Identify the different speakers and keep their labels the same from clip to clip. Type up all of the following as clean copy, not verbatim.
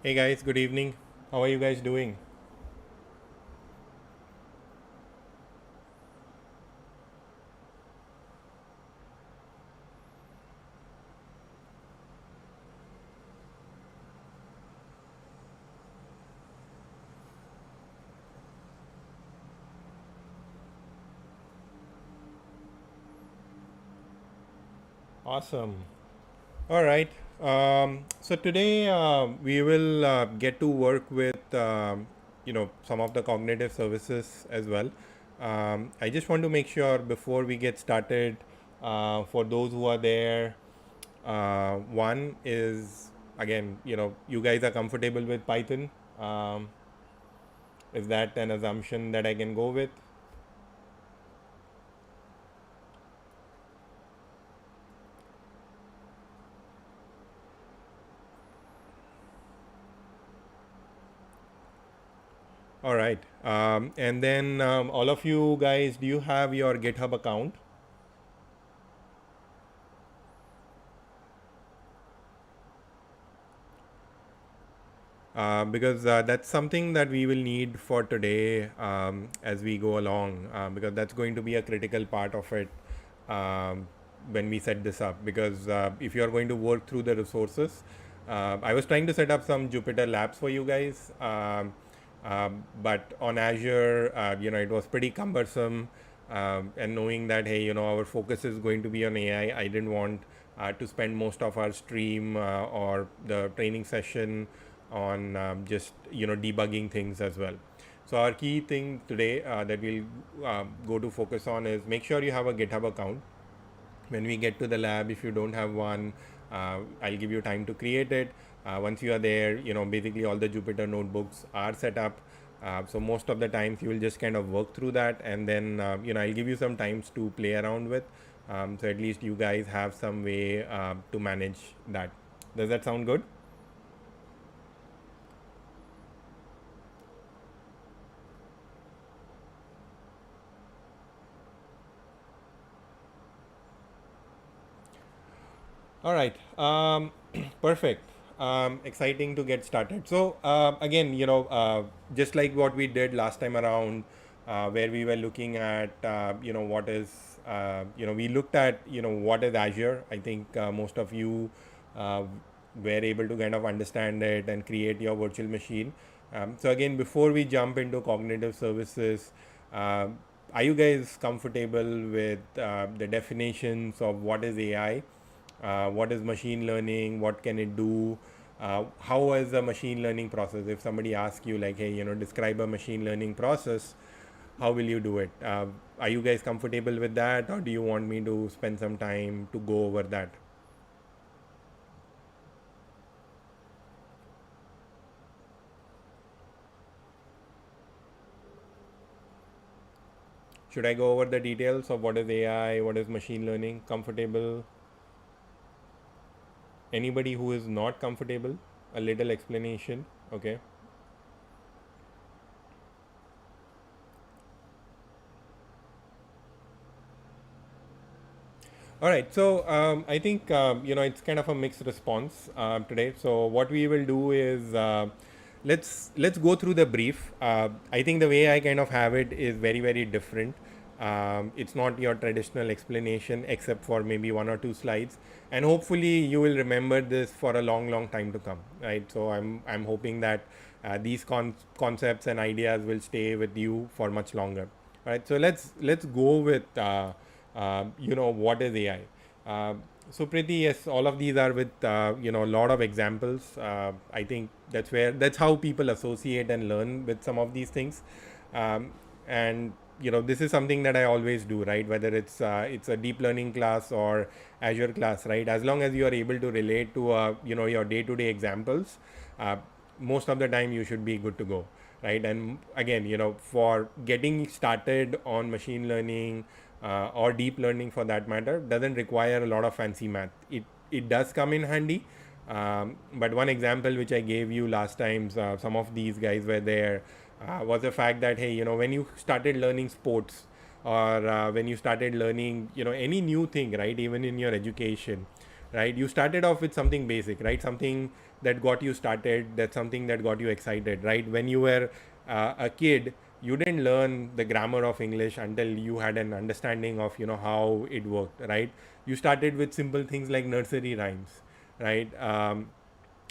Speaker 1: Hey guys, good evening. How are you guys doing? Awesome. All right. So today we will get to work with some of the cognitive services as well. I just want to make sure before we get started, for those who are there, one is again, you guys are comfortable with Python. Um, is that an assumption that I can go with? All right. And then all of you guys, do you have your GitHub account? Because that's something that we will need for today as we go along, because that's going to be a critical part of it um, when we set this up. Because if you are going to work through the resources, I was trying to set up some Jupyter labs for you guys, but on Azure, it was pretty cumbersome. And knowing that, hey, our focus is going to be on AI, I didn't want to spend most of our stream or the training session on just debugging things as well. So our key thing today that we'll go to focus on is make sure you have a GitHub account. When we get to the lab, if you don't have one, I'll give you time to create it. Once you are there, basically all the Jupyter notebooks are set up. So most of the times you will just kind of work through that, and then I'll give you some times to play around with. So at least you guys have some way to manage that. Does that sound good? All right. Perfect. Exciting to get started. So again, just like what we did last time around, where we were looking at, what is, we looked at, what is Azure. I think most of you uh, were able to kind of understand it and create your virtual machine. So again, before we jump into cognitive services, uh, are you guys comfortable with the definitions of what is AI? What is machine learning, what can it do, how is the machine learning process? If somebody asks you like, hey, describe a machine learning process, how will you do it? Are you guys comfortable with that, or do you want me to spend some time to go over that? Should I go over the details of what is AI, what is machine learning? Comfortable? Anybody who is not comfortable? A little explanation. Okay. All right, so I think it's kind of a mixed response today. So what we will do is let's go through the brief. I think the way I kind of have it is very different. It's not your traditional explanation, except for maybe one or two slides, and hopefully you will remember this for a long time to come. Right. So I'm hoping that these concepts and ideas will stay with you for much longer. All right. So let's go with. What is AI. So pretty, yes, all of these are with a lot of examples. I think that's how people associate and learn with some of these things. And this is something that I always do, right? Whether it's a deep learning class or Azure class, right? As long as you are able to relate to your day-to-day examples, uh, most of the time you should be good to go, right? And again, for getting started on machine learning or deep learning for that matter, doesn't require a lot of fancy math. It does come in handy. But one example which I gave you last time, some of these guys were there, was the fact that, hey, when you started learning sports, or when you started learning any new thing, right, even in your education, right? You started off with something basic, right? Something that got you started, that's something that got you excited, right? When you were a kid, you didn't learn the grammar of English until you had an understanding of, how it worked, right? You started with simple things like nursery rhymes, right?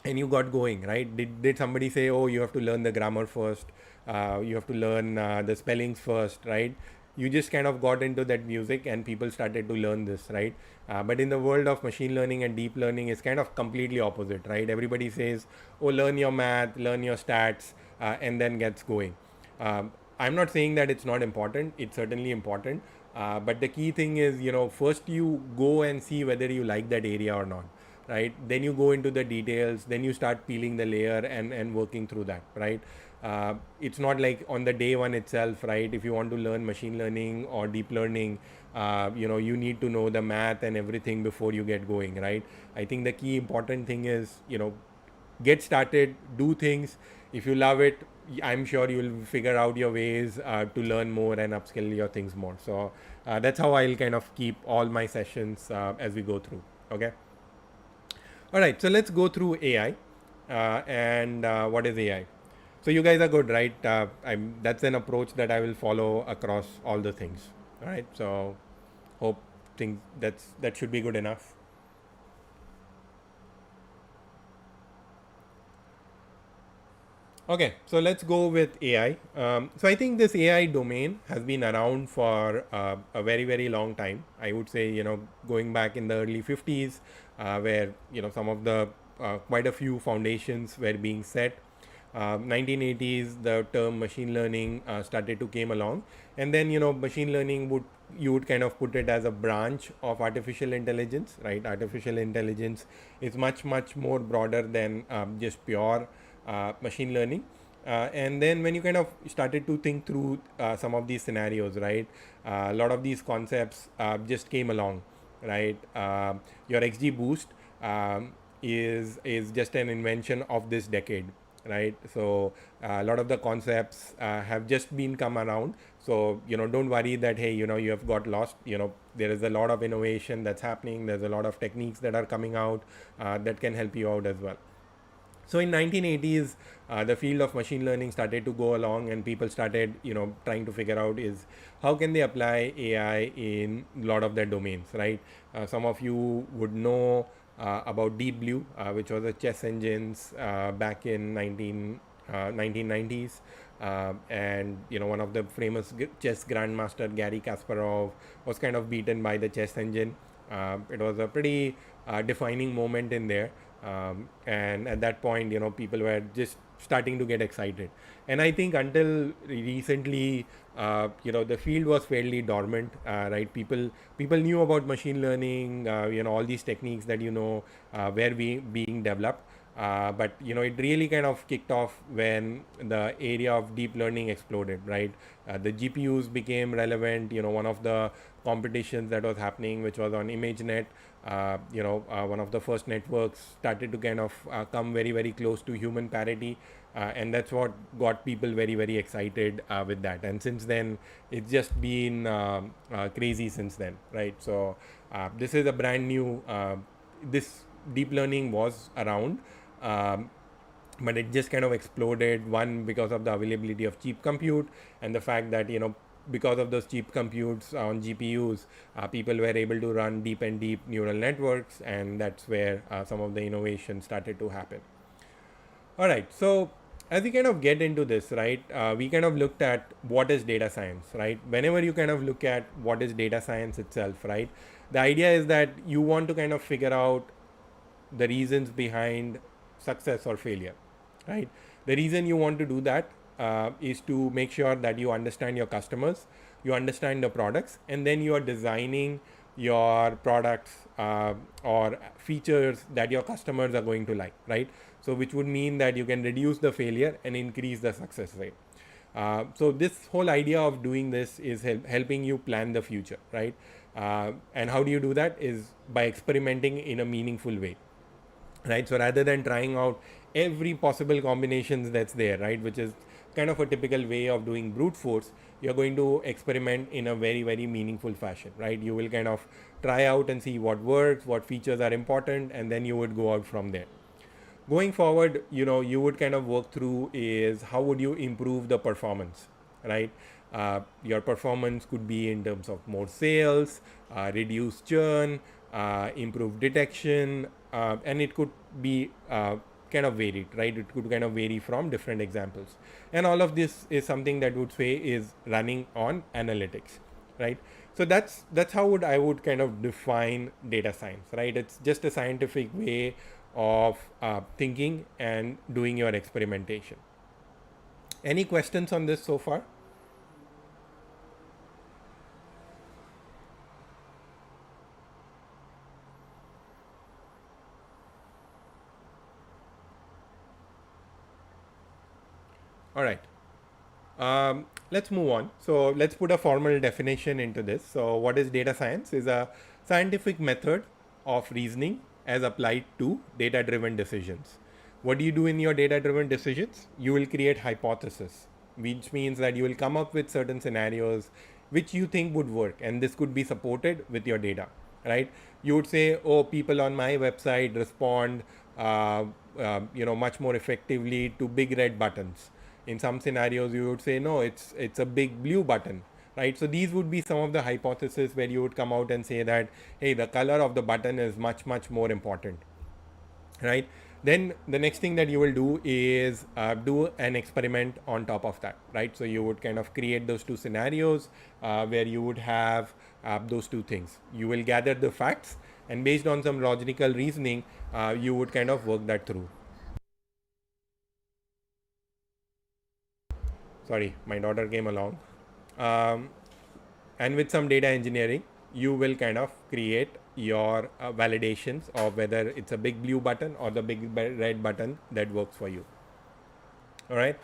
Speaker 1: And you got going, right? Did somebody say, oh, you have to learn the grammar first, you have to learn the spellings first, right? You just kind of got into that music and people started to learn this, right? But in the world of machine learning and deep learning, it's kind of completely opposite, right? Everybody says, oh, learn your math, learn your stats, and then gets going. I'm not saying that it's not important, it's certainly important, but the key thing is, first you go and see whether you like that area or not, right? Then you go into the details, then you start peeling the layer and working through that, right? It's not like on the day one itself, right? If you want to learn machine learning or deep learning, you need to know the math and everything before you get going, right? I think the key important thing is, get started, do things. If you love it, I'm sure you'll figure out your ways to learn more and upskill your things more. So that's how I'll kind of keep all my sessions as we go through. Okay. All right, so let's go through AI and what is AI. So you guys are good, right? That's an approach that I will follow across all the things. All right, so hope things that should be good enough. Okay, so let's go with AI. So I think this AI domain has been around for a very, very long time. I would say, going back in the early 50s, where, some of the quite a few foundations were being set. 1980s, the term machine learning started to came along, and then, machine learning you would kind of put it as a branch of artificial intelligence, right? Artificial intelligence is much, much more broader than just pure machine learning. And then when you kind of started to think through some of these scenarios, right, a lot of these concepts just came along, right? Your XGBoost is just an invention of this decade, right? So a lot of the concepts have just been come around. So don't worry that, hey, you have got lost. There is a lot of innovation that's happening. There's a lot of techniques that are coming out that can help you out as well. So in 1980s, the field of machine learning started to go along, and people started, trying to figure out is how can they apply AI in a lot of their domains, right? Some of you would know about Deep Blue, which was a chess engines back in 1990s. And one of the famous chess grandmaster Gary Kasparov was kind of beaten by the chess engine. It was a pretty defining moment in there. And at that point, people were just starting to get excited. And I think until recently, the field was fairly dormant, right? People knew about machine learning, all these techniques that were being developed. But it really kind of kicked off when the area of deep learning exploded, right? The GPUs became relevant. One of the competitions that was happening, which was on ImageNet, one of the first networks started to kind of come very, very close to human parity. And that's what got people very, very excited with that. And since then, it's just been crazy since then, right? So this is a brand new, this deep learning was around, but it just kind of exploded, one because of the availability of cheap compute, and the fact that because of those cheap computes on GPUs, people were able to run deep and deep neural networks, and that's where some of the innovation started to happen. All right, so as we kind of get into this, right, we kind of looked at what is data science, right? Whenever you kind of look at what is data science itself, right, the idea is that you want to kind of figure out the reasons behind success or failure, right? The reason you want to do that is to make sure that you understand your customers, you understand the products, and then you are designing your products or features that your customers are going to like, right? So which would mean that you can reduce the failure and increase the success rate. So this whole idea of doing this is helping you plan the future, right? And how do you do that is by experimenting in a meaningful way, right? So rather than trying out every possible combinations that's there, right, which is kind of a typical way of doing brute force, you're going to experiment in a very, very meaningful fashion, right? You will kind of try out and see what works, what features are important, and then you would go out from there. Going forward, you would kind of work through is how would you improve the performance, right? Your performance could be in terms of more sales, reduce churn, improve detection, and it could be kind of varied, right? It could kind of vary from different examples. And all of this is something that would say is running on analytics, right? So that's how I would kind of define data science, right? It's just a scientific way of thinking and doing your experimentation. Any questions on this so far? All right. Let's move on. So let's put a formal definition into this. So what is data science? Is a scientific method of reasoning as applied to data-driven decisions. What do you do in your data-driven decisions? You will create hypotheses, which means that you will come up with certain scenarios which you think would work, and this could be supported with your data, right? You would say, oh, people on my website respond much more effectively to big red buttons. In some scenarios you would say no, it's a big blue button, right? So these would be some of the hypotheses where you would come out and say that, hey, the color of the button is much, much more important, right? Then the next thing that you will do is do an experiment on top of that, right? So you would kind of create those two scenarios where you would have those two things. You will gather the facts, and based on some logical reasoning, you would kind of work that through. Sorry, my daughter came along. Um, and with some data engineering, you will kind of create your validations of whether it's a big blue button or the big red button that works for you. All right.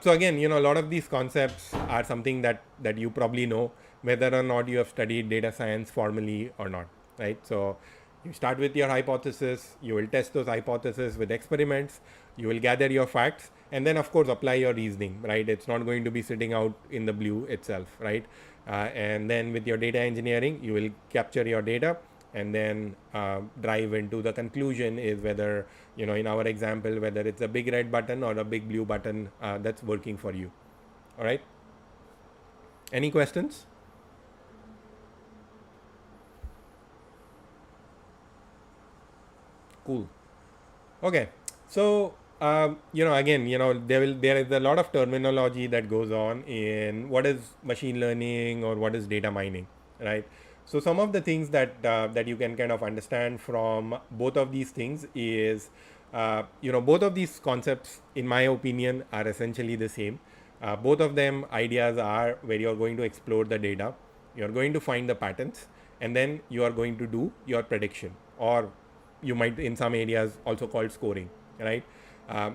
Speaker 1: So again, a lot of these concepts are something that you probably know, whether or not you have studied data science formally or not, right? So you start with your hypothesis, you will test those hypotheses with experiments, you will gather your facts, and then of course apply your reasoning, right? It's not going to be sitting out in the blue itself, right? And then with your data engineering, you will capture your data and then drive into the conclusion is whether, in our example, whether it's a big red button or a big blue button that's working for you. All right. Any questions? Cool. Okay. So again, there is a lot of terminology that goes on in what is machine learning or what is data mining, right? So some of the things that you can kind of understand from both of these things is, both of these concepts, in my opinion, are essentially the same. Both of them ideas are where you're going to explore the data, you're going to find the patterns, and then you are going to do your prediction, or you might in some areas also called scoring, right?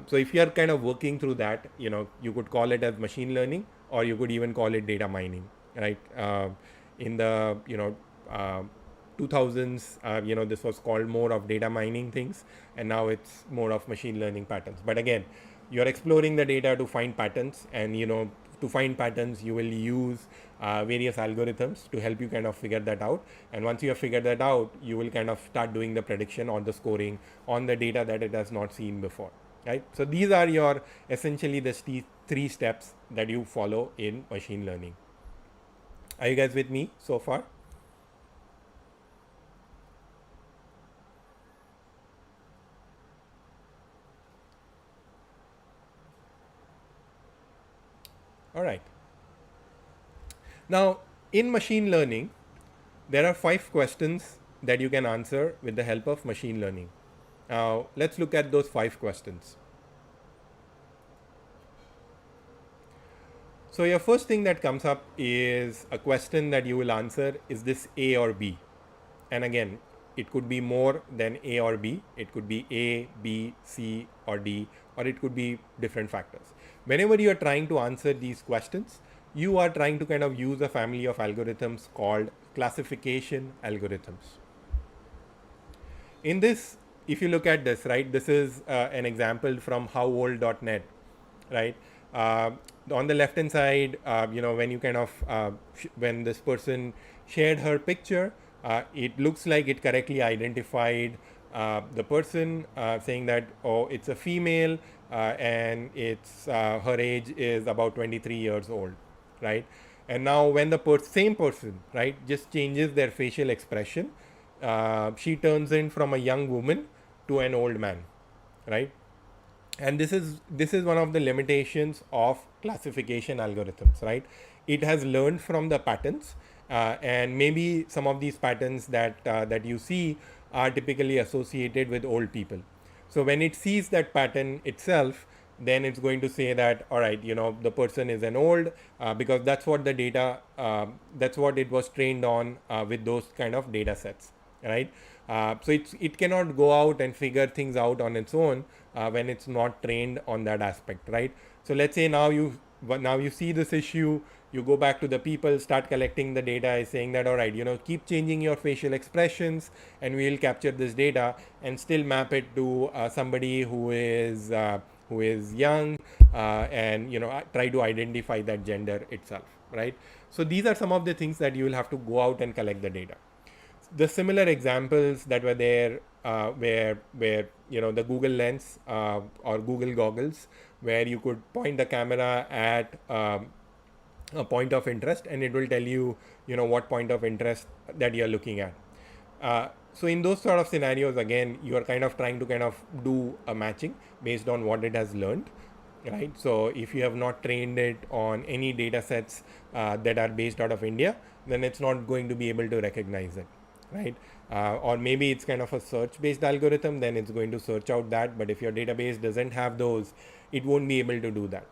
Speaker 1: So if you are kind of working through that, you could call it as machine learning, or you could even call it data mining, right? In the 2000s, this was called more of data mining things, and now it's more of machine learning patterns. But again, you're exploring the data to find patterns, and to find patterns you will use various algorithms to help you kind of figure that out. And once you have figured that out, you will kind of start doing the prediction or the scoring on the data that it has not seen before, right? So these are your essentially the three steps that you follow in machine learning. Are you guys with me so far? All right. Now, in machine learning, there are 5 questions that you can answer with the help of machine learning. Now, let's look at those 5 questions. So, your first thing that comes up is a question that you will answer, is this A or B? And again, it could be more than A or B. It could be A, B, C, or D, or it could be different factors. Whenever you are trying to answer these questions, you are trying to kind of use a family of algorithms called classification algorithms. In this, if you look at this, right, this is an example from howold.net, right? Uh, on the left hand side, when you kind of when this person shared her picture, it looks like it correctly identified the person, saying that, oh, it's a female, and it's her age is about 23 years old, right? And now when the same person, right, just changes their facial expression, she turns in from a young woman to an old man, right? And this is one of the limitations of classification algorithms, right? It has learned from the patterns, and maybe some of these patterns that you see are typically associated with old people. So when it sees that pattern itself, then it's going to say that, all right, the person is an old, because that's what the data, that's what it was trained on, with those kind of data sets, right? So it cannot go out and figure things out on its own, when it's not trained on that aspect, right? So let's say now you see this issue, you go back to the people, start collecting the data, is saying that, all right, keep changing your facial expressions, and we'll capture this data and still map it to somebody who is young, and try to identify that gender itself, right? So these are some of the things that you will have to go out and collect the data. The similar examples that were there, where the Google Lens, or Google goggles, where you could point the camera at a point of interest, and it will tell you what point of interest that you're looking at. So in those sort of scenarios, again, you are kind of trying to kind of do a matching based on what it has learned, right? So if you have not trained it on any data sets that are based out of India, then it's not going to be able to recognize it, right? Or maybe it's kind of a search based algorithm, then it's going to search out that, but if your database doesn't have those, it won't be able to do that.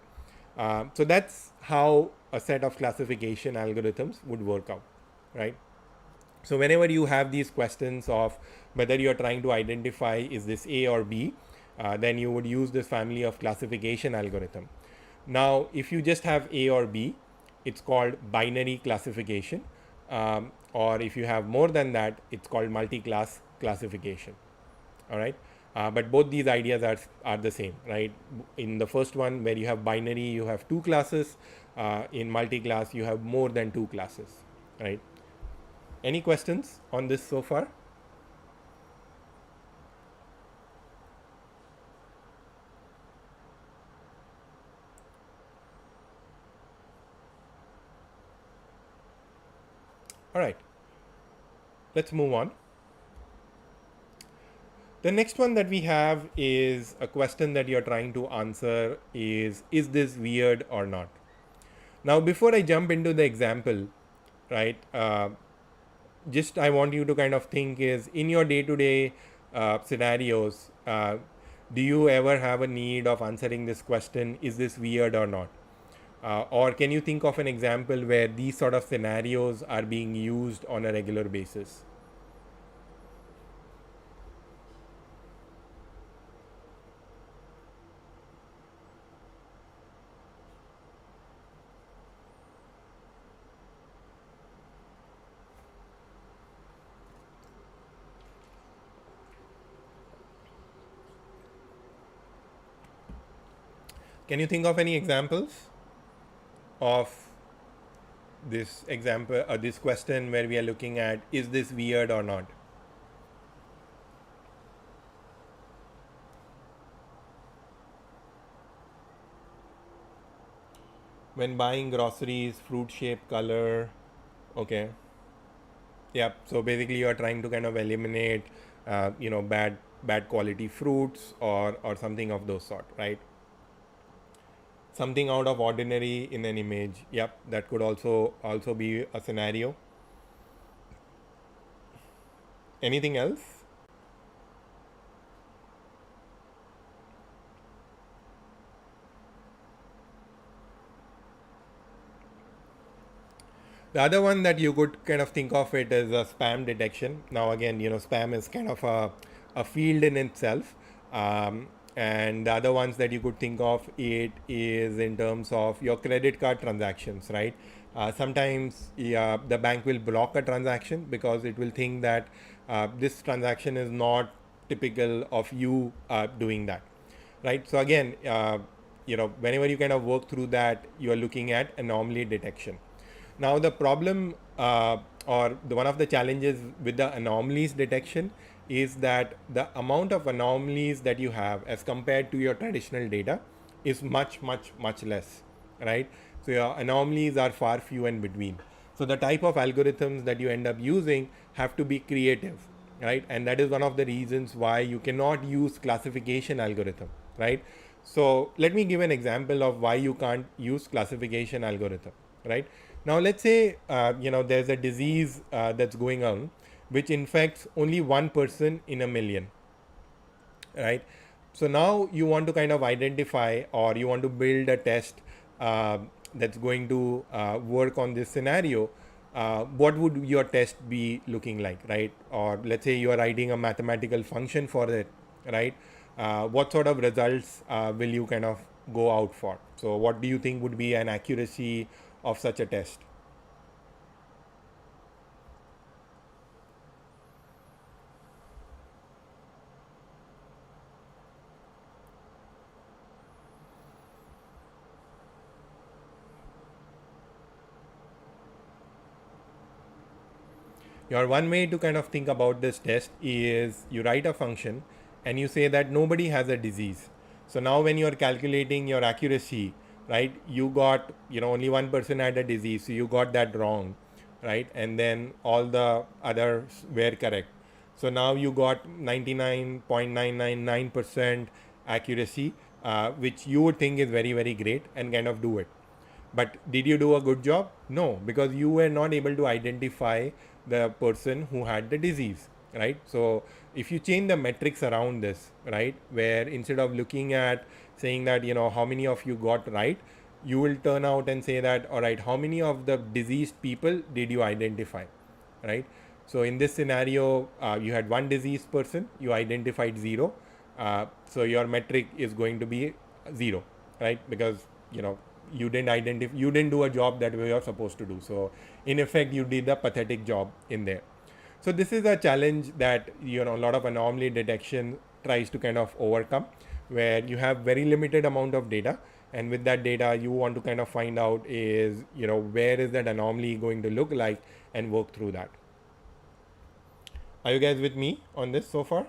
Speaker 1: So that's how a set of classification algorithms would work out, right? So whenever you have these questions of whether you're trying to identify is this A or B, then you would use this family of classification algorithm. Now, if you just have A or B, it's called binary classification. Or if you have more than that, it's called multi-class classification. All right. But both these ideas are the same, right? In the first one, where you have binary, you have two classes. In multi-class, you have more than two classes, right? Any questions on this so far? All right, let's move on. The next one that we have is a question that you're trying to answer is this weird or not? Now, before I jump into the example, right, just I want you to kind of think is in your day-to-day scenarios, do you ever have a need of answering this question, is this weird or not? Or can you think of an example where these sort of scenarios are being used on a regular basis? Can you think of any examples of this question where we are looking at is this weird or not? When buying groceries, fruit shape, color. Okay. Yeah. So basically, you are trying to kind of eliminate, bad quality fruits or something of those sort, right? Something out of ordinary in an image. Yep, that could also be a scenario. Anything else? The other one that you could kind of think of it as a spam detection. Now again, spam is kind of a field in itself. And the other ones that you could think of it is in terms of your credit card transactions, right? Sometimes the bank will block a transaction because it will think that this transaction is not typical of you doing that, right? So again, whenever you kind of work through that, you are looking at anomaly detection. Now the problem one of the challenges with the anomalies detection is that the amount of anomalies that you have as compared to your traditional data is much less, right? So your anomalies are far few and between. So the type of algorithms that you end up using have to be creative, right? And that is one of the reasons why you cannot use classification algorithm, right? So let me give an example of why you can't use classification algorithm, right? Now let's say there's a disease that's going on which infects only one person in a million, right? So now you want to kind of identify, or you want to build a test uh, that's going to work on this scenario. What would your test be looking like, right? Or let's say you are writing a mathematical function for it, right? What sort of results will you kind of go out for? So what do you think would be an accuracy of such a test? Your one way to kind of think about this test is you write a function and you say that nobody has a disease. So now when you're calculating your accuracy, right, you got, only one person had a disease, so you got that wrong, right? And then all the others were correct. So now you got 99.999% accuracy, which you would think is very great and kind of do it. But did you do a good job? No, because you were not able to identify the person who had the disease, right? So if you change the metrics around this, right, where instead of looking at saying that, how many of you got right, you will turn out and say that, all right, how many of the diseased people did you identify, right? So in this scenario, you had one diseased person, you identified zero. So your metric is going to be zero, right? Because you didn't do a job that we are supposed to do. So in effect, you did a pathetic job in there. So this is a challenge that a lot of anomaly detection tries to kind of overcome, where you have very limited amount of data, and with that data you want to kind of find out is where is that anomaly going to look like and work through that. Are you guys with me on this so far?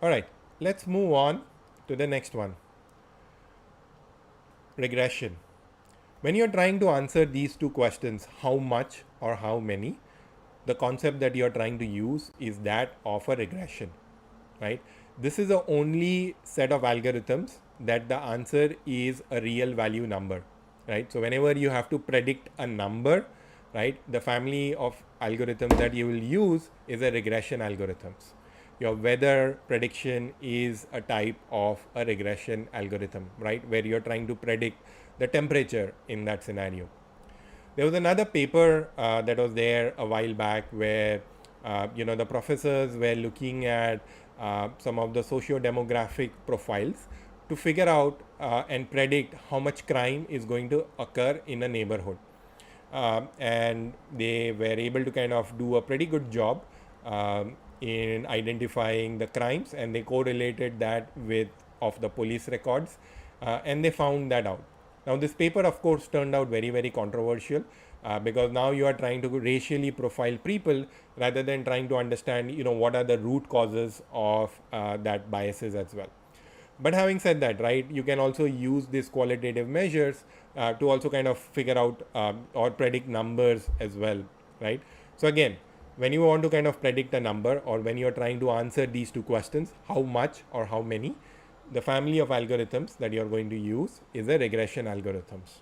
Speaker 1: All right, let's move on to the next one. Regression. When you're trying to answer these two questions, how much or how many, the concept that you're trying to use is that of a regression, right? This is the only set of algorithms that the answer is a real value number, right? So whenever you have to predict a number, right, the family of algorithms that you will use is a regression algorithms. Your weather prediction is a type of a regression algorithm, right, where you're trying to predict the temperature in that scenario. There was another paper that was there a while back where the professors were looking at some of the socio-demographic profiles to figure out and predict how much crime is going to occur in a neighborhood. And they were able to kind of do a pretty good job in identifying the crimes, and they correlated that with of the police records, and they found that out. Now this paper of course turned out very controversial, because now you are trying to racially profile people rather than trying to understand what are the root causes of that biases as well. But having said that, right, you can also use these qualitative measures to also kind of figure out or predict numbers as well, right? So again, when you want to kind of predict a number, or when you're trying to answer these two questions, how much or how many, the family of algorithms that you're going to use is a regression algorithms.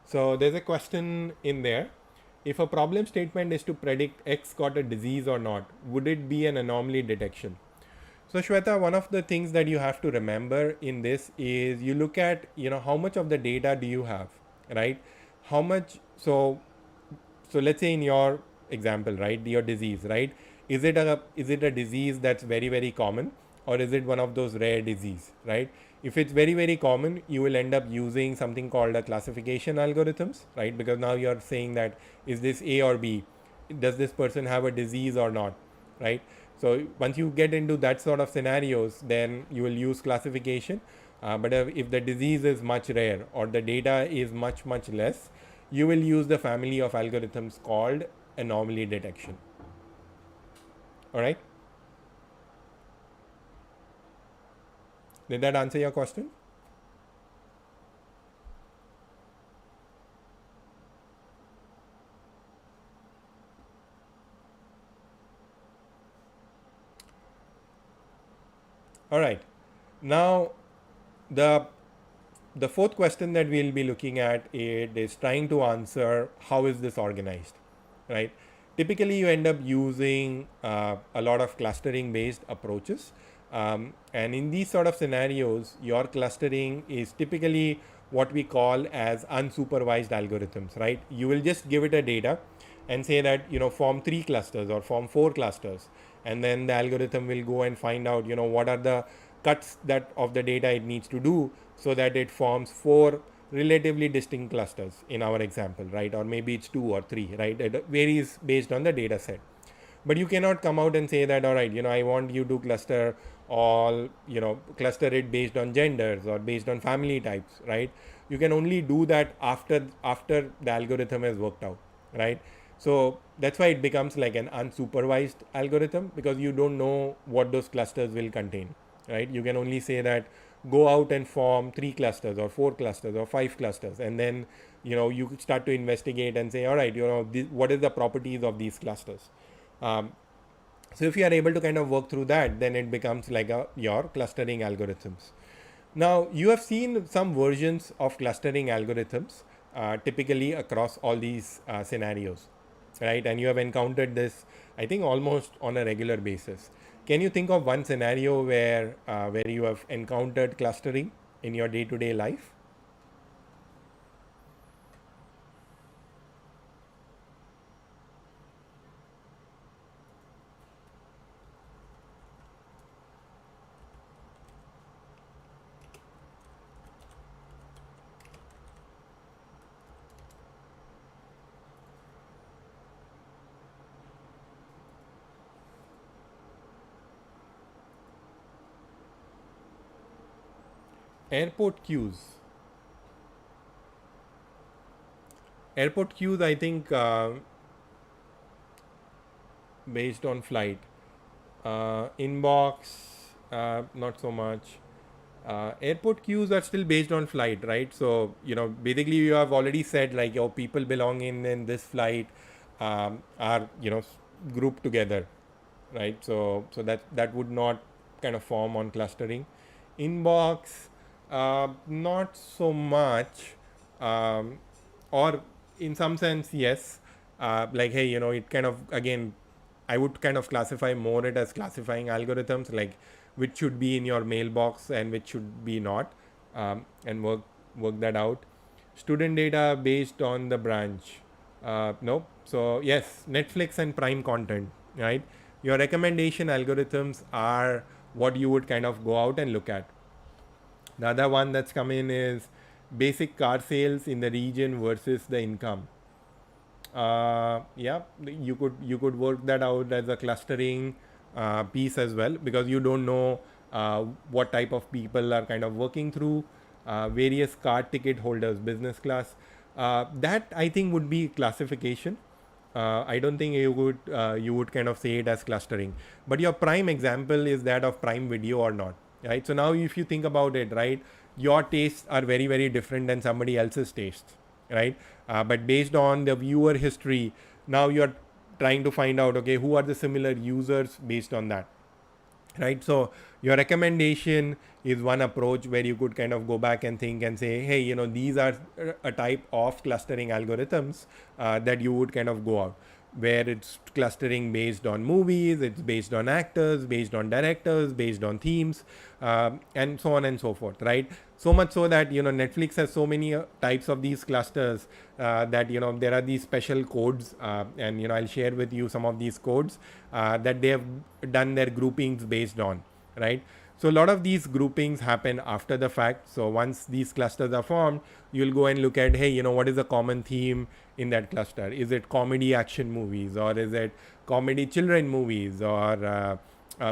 Speaker 1: So there's a question in there. If a problem statement is to predict X got a disease or not, would it be an anomaly detection? So Shweta, one of the things that you have to remember in this is you look at, how much of the data do you have, right? How much, so let's say in your example, right, your disease, right? Is it a disease that's very common, or is it one of those rare disease, right? If it's very, very common, you will end up using something called a classification algorithms, right? Because now you're saying that is this A or B? Does this person have a disease or not, right? So once you get into that sort of scenarios, then you will use classification. But if the disease is much rare or the data is much, much less, you will use the family of algorithms called anomaly detection. All right. Did that answer your question? All right. Now, the the fourth question that we'll be looking at it is trying to answer how is this organized, right? Typically, you end up using a lot of clustering based approaches. And in these sort of scenarios, your clustering is typically what we call as unsupervised algorithms, right? You will just give it a data and say that, form 3 clusters or form 4 clusters. And then the algorithm will go and find out, what are the cuts that of the data it needs to do so that it forms 4 relatively distinct clusters in our example, right? Or maybe it's 2 or 3, right? It varies based on the data set. But you cannot come out and say that, all right, I want you to cluster all, cluster it based on genders or based on family types, right? You can only do that after the algorithm has worked out, right? So that's why it becomes like an unsupervised algorithm, because you don't know what those clusters will contain, right? You can only say that go out and form 3 clusters or 4 clusters or 5 clusters, and then you start to investigate and say, all right, what is the properties of these clusters. um, so if you are able to kind of work through that, then it becomes like your clustering algorithms. Now, you have seen some versions of clustering algorithms typically across all these scenarios, right? And you have encountered this, I think, almost on a regular basis. Can you think of one scenario where you have encountered clustering in your day-to-day life? Airport queues. Airport queues, I think, based on flight. Inbox, not so much. Airport queues are still based on flight, right? So, basically you have already said like your people belong in this flight are, grouped together, right? So that would not kind of form on clustering. Inbox, not so much, um, or in some sense, yes. Like, hey, it kind of, again, I would kind of classify more it as classifying algorithms, like which should be in your mailbox and which should be not, and work that out. Student data based on the branch. No. So yes, Netflix and Prime content, right? Your recommendation algorithms are what you would kind of go out and look at. The other one that's come in is basic car sales in the region versus the income. Yeah, you could work that out as a clustering piece as well, because you don't know what type of people are kind of working through various car ticket holders, business class. That I think would be classification. I don't think you would kind of say it as clustering. But your prime example is that of Prime Video or not, right? So now if you think about it, right, your tastes are very, very different than somebody else's tastes, right? But based on the viewer history, now you're trying to find out, okay, who are the similar users based on that, right? So your recommendation is one approach where you could kind of go back and think and say, hey, these are a type of clustering algorithms that you would kind of go out, where it's clustering based on movies, it's based on actors, based on directors, based on themes, and so on and so forth, right? So much so that Netflix has so many types of these clusters that there are these special codes, and I'll share with you some of these codes that they have done their groupings based on, right? So a lot of these groupings happen after the fact. So once these clusters are formed, you'll go and look at, hey, what is the common theme in that cluster? Is it comedy action movies, or is it comedy children movies, or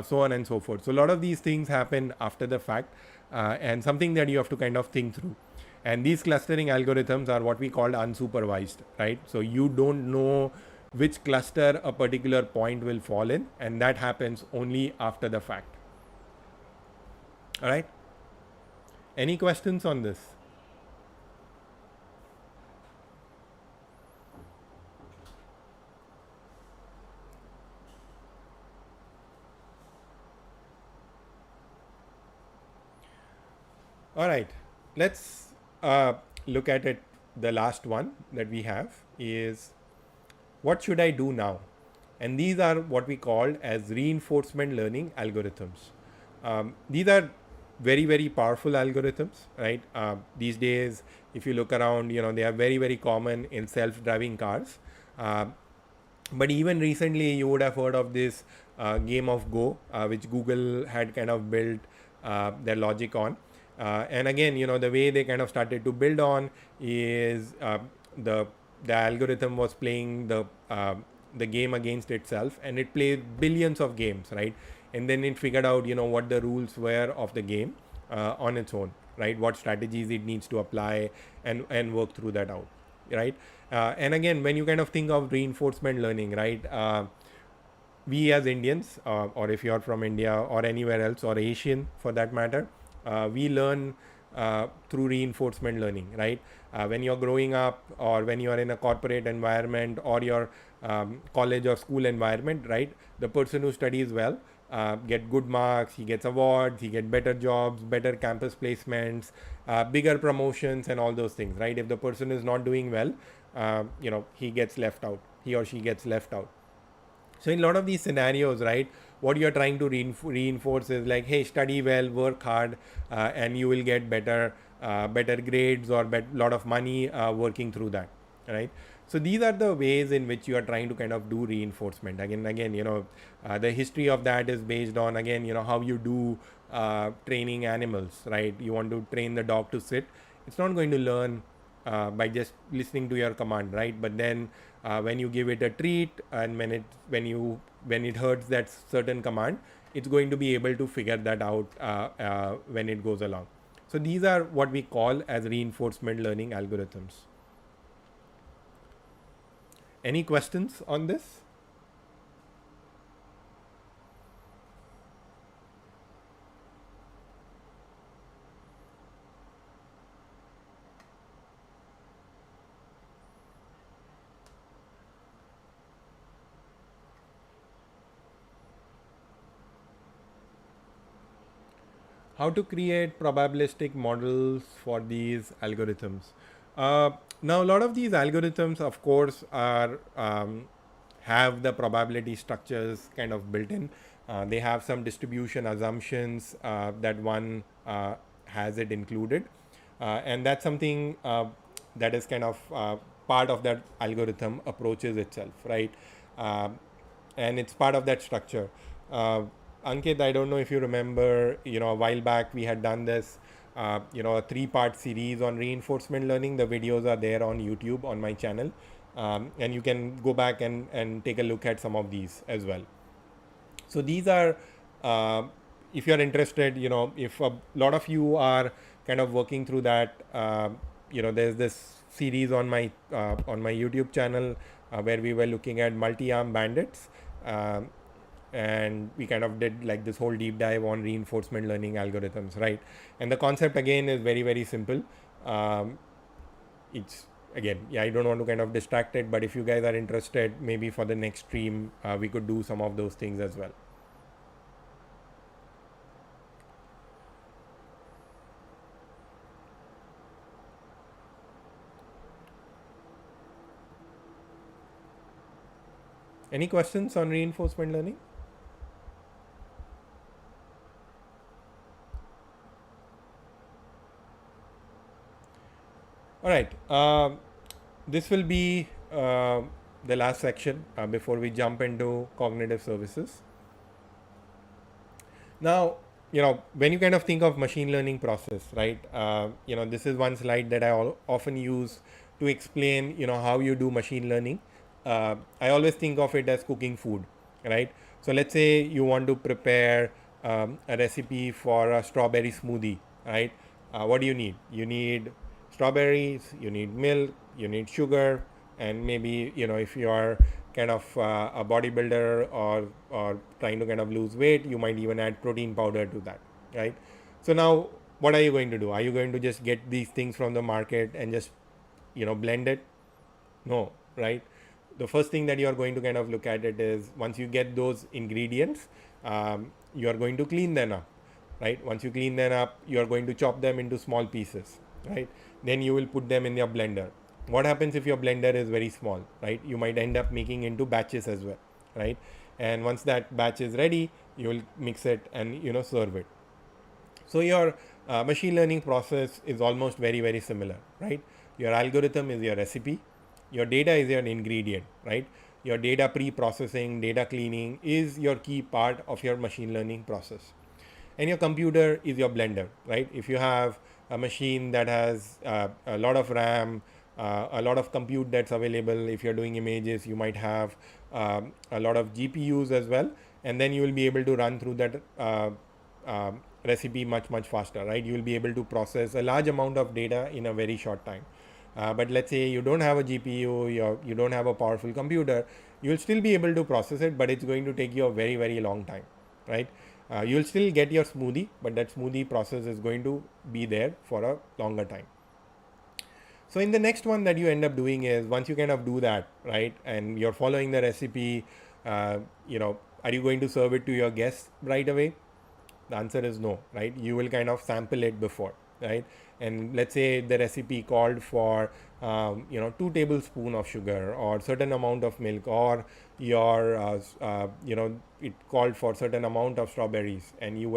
Speaker 1: so on and so forth? So a lot of these things happen after the fact, and something that you have to kind of think through. And these clustering algorithms are what we call unsupervised, right? So you don't know which cluster a particular point will fall in, and that happens only after the fact. All right. Any questions on this? All right. Let's look at it. The last one that we have is, what should I do now? And these are what we call as reinforcement learning algorithms. These are very, very powerful algorithms, right? These days, if you look around, they are very, very common in self-driving cars. But even recently, you would have heard of this game of Go, which Google had kind of built their logic on. And again, the way they kind of started to build on is the algorithm was playing the game against itself, and it played billions of games, right? And then it figured out, what the rules were of the game on its own, right? What strategies it needs to apply, and work through that out, right? And again, when you kind of think of reinforcement learning, right? We as Indians, or if you're from India or anywhere else, or Asian for that matter, we learn through reinforcement learning, right? When you're growing up, or when you're in a corporate environment, or your college or school environment, right? The person who studies well get good marks, he gets awards, he gets better jobs, better campus placements, bigger promotions, and all those things, right? If the person is not doing well, he gets left out, he or she gets left out. So in a lot of these scenarios, right, what you're trying to reinforce is like, hey, study well, work hard, and you will get better grades, or lot of money working through that, right? So these are the ways in which you are trying to kind of do reinforcement. Again, the history of that is based on, again, how you do training animals, right? You want to train the dog to sit. It's not going to learn by just listening to your command, right? But then when you give it a treat, and when it hears that certain command, it's going to be able to figure that out when it goes along. So these are what we call as reinforcement learning algorithms. Any questions on this? How to create probabilistic models for these algorithms. Now, a lot of these algorithms, of course, are have the probability structures kind of built in. They have some distribution assumptions that one has it included, and that's something that is kind of part of that algorithm approaches itself, right? And it's part of that structure. Ankit, I don't know if you remember, a while back we had done this, a 3-part series on reinforcement learning. The videos are there on YouTube on my channel, and you can go back and take a look at some of these as well. So these are, if you're interested, if a lot of you are kind of working through that, there's this series on my YouTube channel where we were looking at multi-arm bandits. And we kind of did like this whole deep dive on reinforcement learning algorithms, right? And the concept again is very, very simple. It's again, yeah, I don't want to kind of distract it, but if you guys are interested, maybe for the next stream, we could do some of those things as well. Any questions on reinforcement learning? All right. This will be the last section before we jump into cognitive services. Now, when you kind of think of machine learning process, right? This is one slide that I often use to explain, how you do machine learning. I always think of it as cooking food, right? So let's say you want to prepare a recipe for a strawberry smoothie, right? What do you need? You need strawberries, you need milk, you need sugar, and maybe, if you are kind of a bodybuilder or trying to kind of lose weight, you might even add protein powder to that, right? So now what are you going to do? Are you going to just get these things from the market and just blend it? No, right? The first thing that you are going to kind of look at it is, once you get those ingredients, you are going to clean them up, right? Once you clean them up, you are going to chop them into small pieces, right? Then you will put them in your blender. What happens if your blender is very small, right? You might end up making into batches as well, right? And once that batch is ready, you will mix it and serve it. So your machine learning process is almost very, very similar, right? Your algorithm is your recipe, your data is your ingredient, right? Your data pre-processing, data cleaning is your key part of your machine learning process. And your computer is your blender, right? If you have a machine that has a lot of RAM, a lot of compute that's available, if you're doing images, you might have a lot of GPUs as well, and then you will be able to run through that recipe much faster, right? You will be able to process a large amount of data in a very short time. But let's say you don't have a GPU, you don't have a powerful computer, you'll still be able to process it, but it's going to take you a very, very long time, right? You'll still get your smoothie, but that smoothie process is going to be there for a longer time. So in the next one that you end up doing is, once you kind of do that, right, and you're following the recipe, are you going to serve it to your guests right away? The answer is no, right? You will kind of sample it before, right? And let's say the recipe called for 2 tablespoons of sugar or certain amount of milk, or your it called for certain amount of strawberries, and you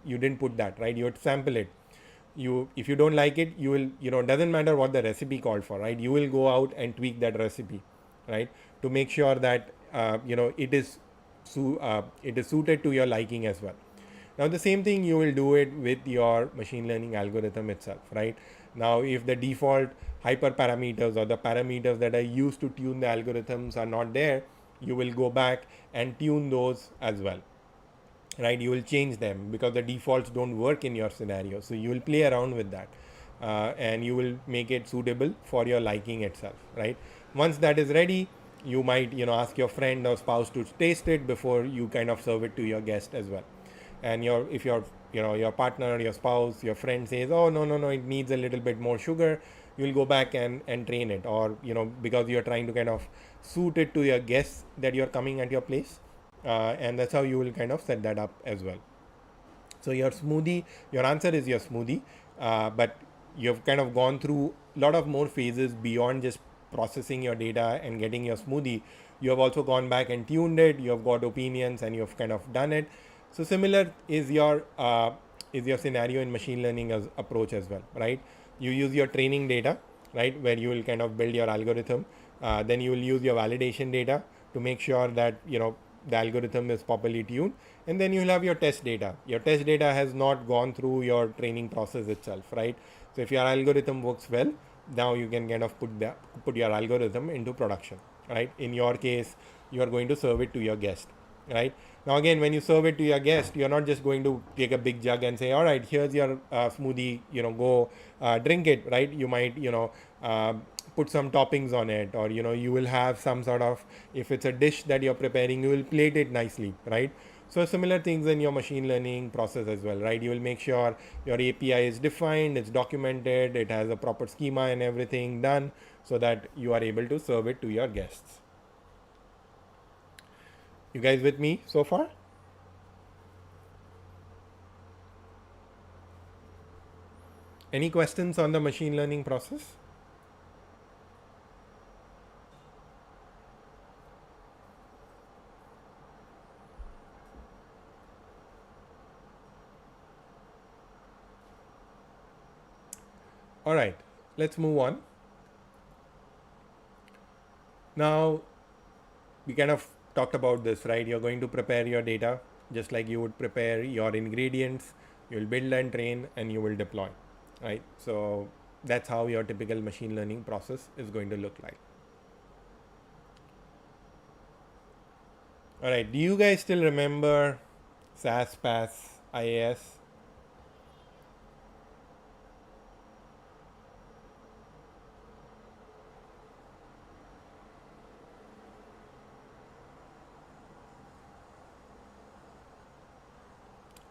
Speaker 1: didn't put that, right? You would sample it. If you don't like it, you will, doesn't matter what the recipe called for, right? You will go out and tweak that recipe, right, to make sure that it is suited to your liking as well. Now the same thing you will do it with your machine learning algorithm itself, right? Now if the default hyperparameters or the parameters that are used to tune the algorithms are not there, you will go back and tune those as well, right? You will change them because the defaults don't work in your scenario, so you will play around with that, and you will make it suitable for your liking itself, right? Once that is ready, you might ask your friend or spouse to taste it before you kind of serve it to your guest as well. And if your partner, your spouse, your friend says, oh, no, it needs a little bit more sugar, you'll go back and train it, or because you're trying to kind of suit it to your guests that you're coming at your place, and that's how you will kind of set that up as well. So your answer is your smoothie, but you've kind of gone through a lot of more phases beyond just processing your data and getting your smoothie. You have also gone back and tuned it, you have got opinions, and you've kind of done it. So similar is your scenario in machine learning approach as well, right? You use your training data, right, where you will kind of build your algorithm. Then you will use your validation data to make sure that the algorithm is properly tuned, and then you will have your test data. Your test data has not gone through your training process itself, right? So if your algorithm works well, now you can kind of put your algorithm into production, right? In your case, you are going to serve it to your guest, right? Now again, when you serve it to your guest, you're not just going to take a big jug and say, all right, here's your smoothie, go drink it, right? You might put some toppings on it, or you will have some sort of, if it's a dish that you're preparing, you will plate it nicely, right? So similar things in your machine learning process as well, right? You will make sure your API is defined, it's documented, it has a proper schema and everything done, so that you are able to serve it to your guests. You guys with me so far? Any questions on the machine learning process? All right, let's move on. Now, we kind of talked about this, right? You're going to prepare your data. just like you would prepare your ingredients, you'll build and train, and you will deploy, right? So that's how your typical machine learning process is going to look like. All right, do you guys still remember SAS, PAS, IAS?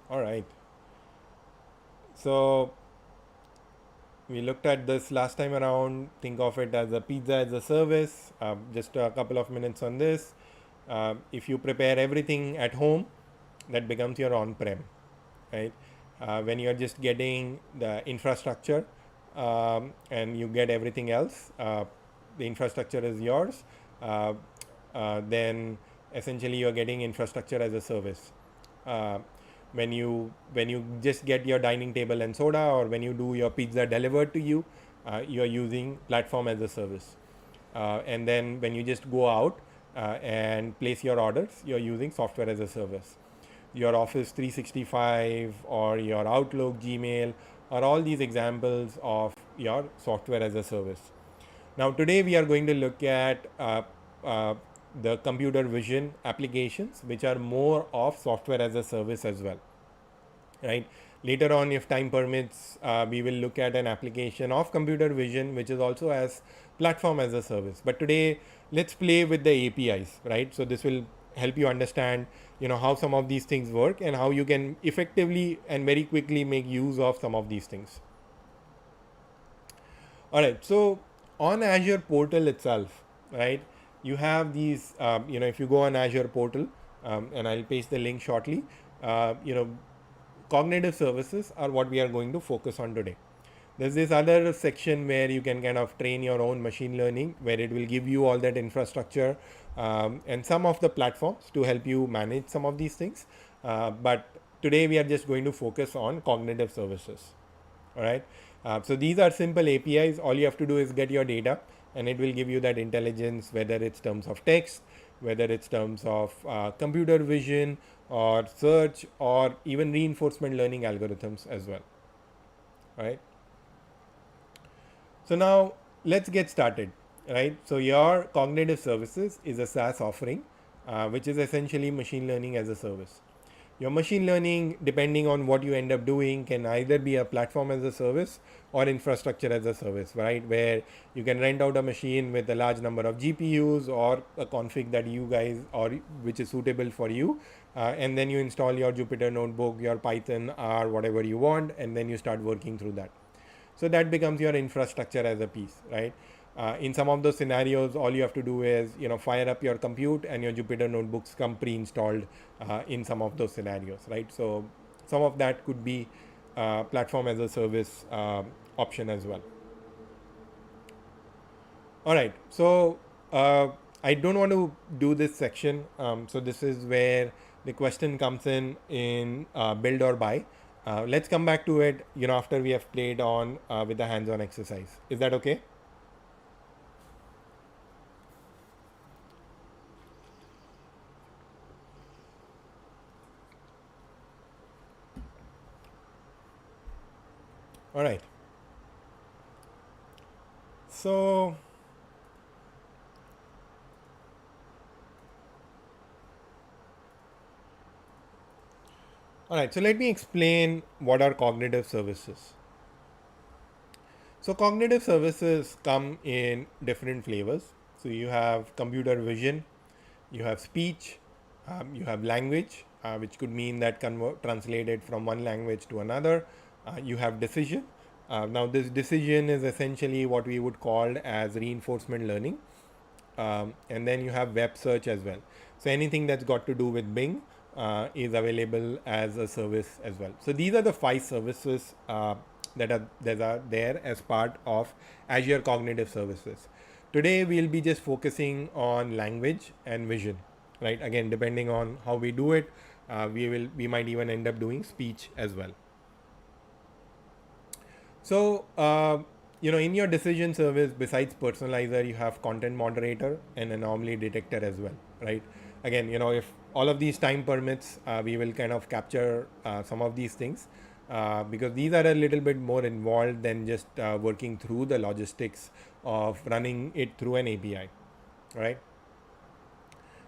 Speaker 1: All right. So we looked at this last time around. Think of it as a pizza as a service. Just a couple of minutes on this. If you prepare everything at home, that becomes your on-prem, right? When you're just getting the infrastructure and you get everything else, the infrastructure is yours. Uh, then essentially you're getting infrastructure as a service. Uh, when you just get your dining table and soda, or when you do your pizza delivered to you, you're using platform as a service. And then when you just go out and place your orders, you're using software as a service. Your Office 365 or your Outlook, Gmail are all these examples of your software as a service. Now, today we are going to look at uh, the computer vision applications, which are more of software as a service as well, right? Later on, if time permits, we will look at an application of computer vision, which is also as platform as a service. But today, let's play with the APIs, right? So this will help you understand, how some of these things work and how you can effectively and very quickly make use of some of these things. All right. So on Azure portal itself, right, you have these, if you go on Azure portal, and I'll paste the link shortly, cognitive services are what we are going to focus on today. There's this other section where you can kind of train your own machine learning, where it will give you all that infrastructure and some of the platforms to help you manage some of these things. But today we are just going to focus on cognitive services. All right. So these are simple APIs. All you have to do is get your data, and it will give you that intelligence, whether it's terms of text, whether it's terms of computer vision or search, or even reinforcement learning algorithms as well. All right. So now let's get started, right? So your cognitive services is a SaaS offering, which is essentially machine learning as a service. Your machine learning, depending on what you end up doing, can either be a platform as a service or infrastructure as a service, right? Where you can rent out a machine with a large number of GPUs or a config that you guys, or which is suitable for you, and then you install your Jupyter Notebook, your Python, or whatever you want, and then you start working through that. So that becomes your infrastructure as a piece, right? In some of those scenarios, all you have to do is fire up your compute, and your Jupyter notebooks come pre-installed in some of those scenarios, right? So some of that could be platform as a service option as well. All right, so I don't want to do this section. So this is where the question comes in build or buy. Let's come back to it, after we have played on with the hands-on exercise. Is that okay? All right. So all right, so let me explain what are cognitive services. So cognitive services come in different flavors. So you have computer vision, you have speech, you have language, which could mean that translated from one language to another. You have decision. Now this decision is essentially what we would call as reinforcement learning. And then you have web search as well. So anything that's got to do with Bing is available as a service as well. So these are the 5 services that are there as part of Azure Cognitive Services. Today we'll be just focusing on language and vision, right? Again, depending on how we do it, we might even end up doing speech as well. So in your decision service, besides personalizer, you have content moderator and anomaly detector as well, right? Again, if all of these time permits, we will kind of capture some of these things because these are a little bit more involved than just working through the logistics of running it through an API, right?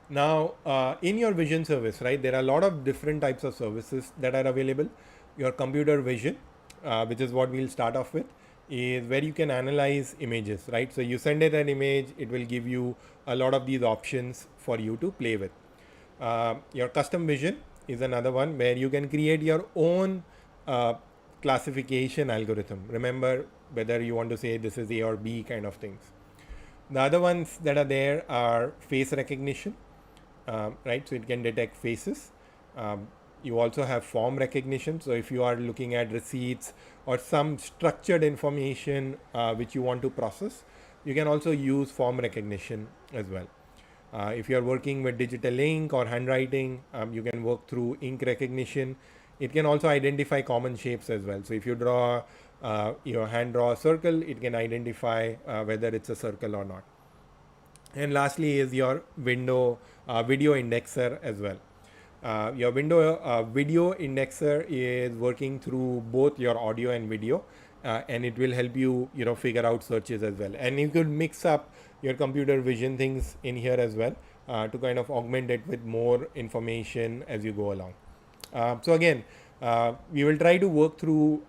Speaker 1: Now, in your vision service, right, there are a lot of different types of services that are available. Your computer vision, which is what we'll start off with, is where you can analyze images, right? So you send it an image, it will give you a lot of these options for you to play with. Your custom vision is another one where you can create your own uh, classification algorithm. Remember, whether you want to say this is A or B kind of things. The other ones that are there are face recognition, right? So it can detect faces. You also have form recognition. So if you are looking at receipts or some structured information which you want to process, you can also use form recognition as well. If you are working with digital ink or handwriting, you can work through ink recognition. It can also identify common shapes as well. So if you draw, your hand draw a circle, it can identify whether it's a circle or not. And lastly is your video indexer as well. Your video indexer is working through both your audio and video, and it will help you figure out searches as well. And you could mix up your computer vision things in here as well to kind of augment it with more information as you go along. So again, we will try to work through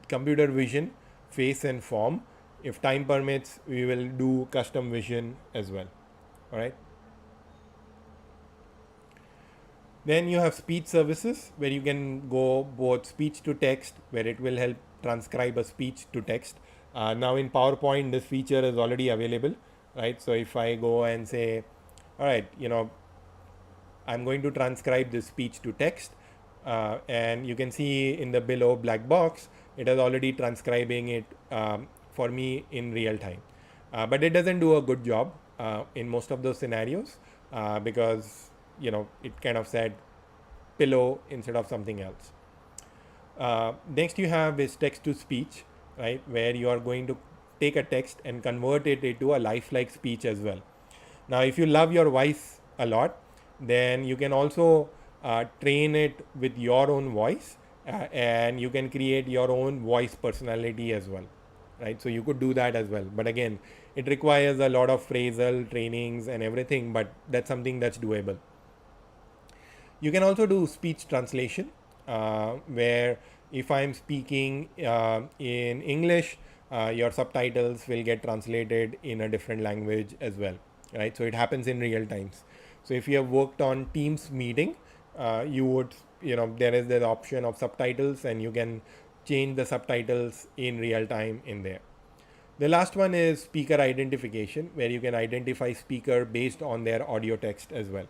Speaker 1: computer vision, face and form. If time permits, we will do custom vision as well. All right. Then you have speech services where you can go both speech to text, where it will help transcribe a speech to text. Now in PowerPoint, this feature is already available, right? So if I go and say, all right, I'm going to transcribe this speech to text, and you can see in the below black box, it is already transcribing it for me in real time. But it doesn't do a good job in most of those scenarios because it kind of said pillow instead of something else. Next you have is text to speech, right, where you are going to take a text and convert it into a lifelike speech as well. Now if you love your voice a lot, then you can also train it with your own voice, and you can create your own voice personality as well, right? So you could do that as well, but again, it requires a lot of phrasal trainings and everything, but that's something that's doable. You can also do speech translation, where if I'm speaking in English, your subtitles will get translated in a different language as well, right? So it happens in real times. So if you have worked on Teams meeting, you would, there is the option of subtitles, and you can change the subtitles in real time in there. The last one is speaker identification, where you can identify speaker based on their audio text as well.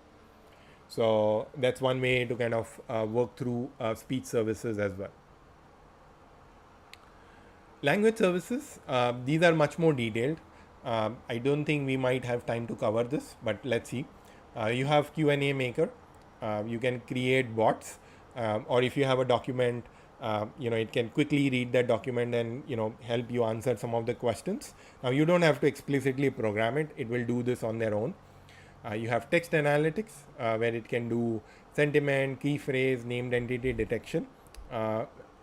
Speaker 1: So that's one way to kind of work through speech services as well. Language services, these are much more detailed. I don't think we might have time to cover this, but let's see. You have Q&A maker. You can create bots, or if you have a document, it can quickly read that document and help you answer some of the questions. Now you don't have to explicitly program it; it will do this on their own. You have text analytics, where it can do sentiment, key phrase, named entity detection,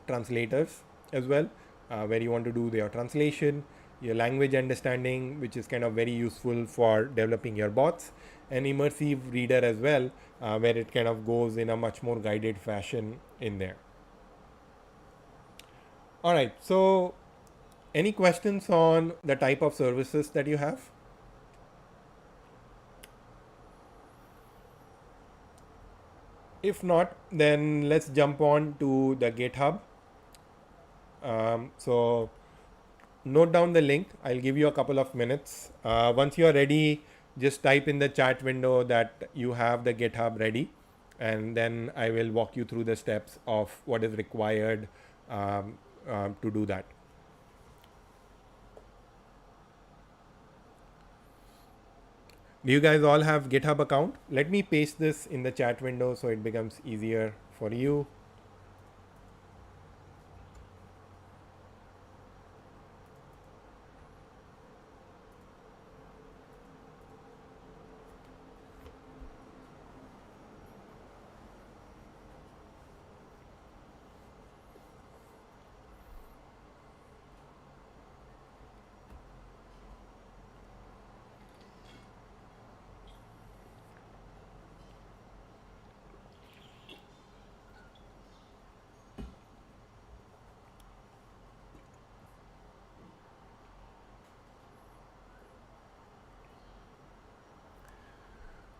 Speaker 1: translators as well, where you want to do your translation, your language understanding, which is kind of very useful for developing your bots, and immersive reader as well, where it kind of goes in a much more guided fashion in there. All right, so any questions on the type of services that you have? If not, then let's jump on to the GitHub. So note down the link. I'll give you a couple of minutes. Once you are ready, just type in the chat window that you have the GitHub ready, and then I will walk you through the steps of what is required to do that. Do you guys all have GitHub account? Let me paste this in the chat window so it becomes easier for you.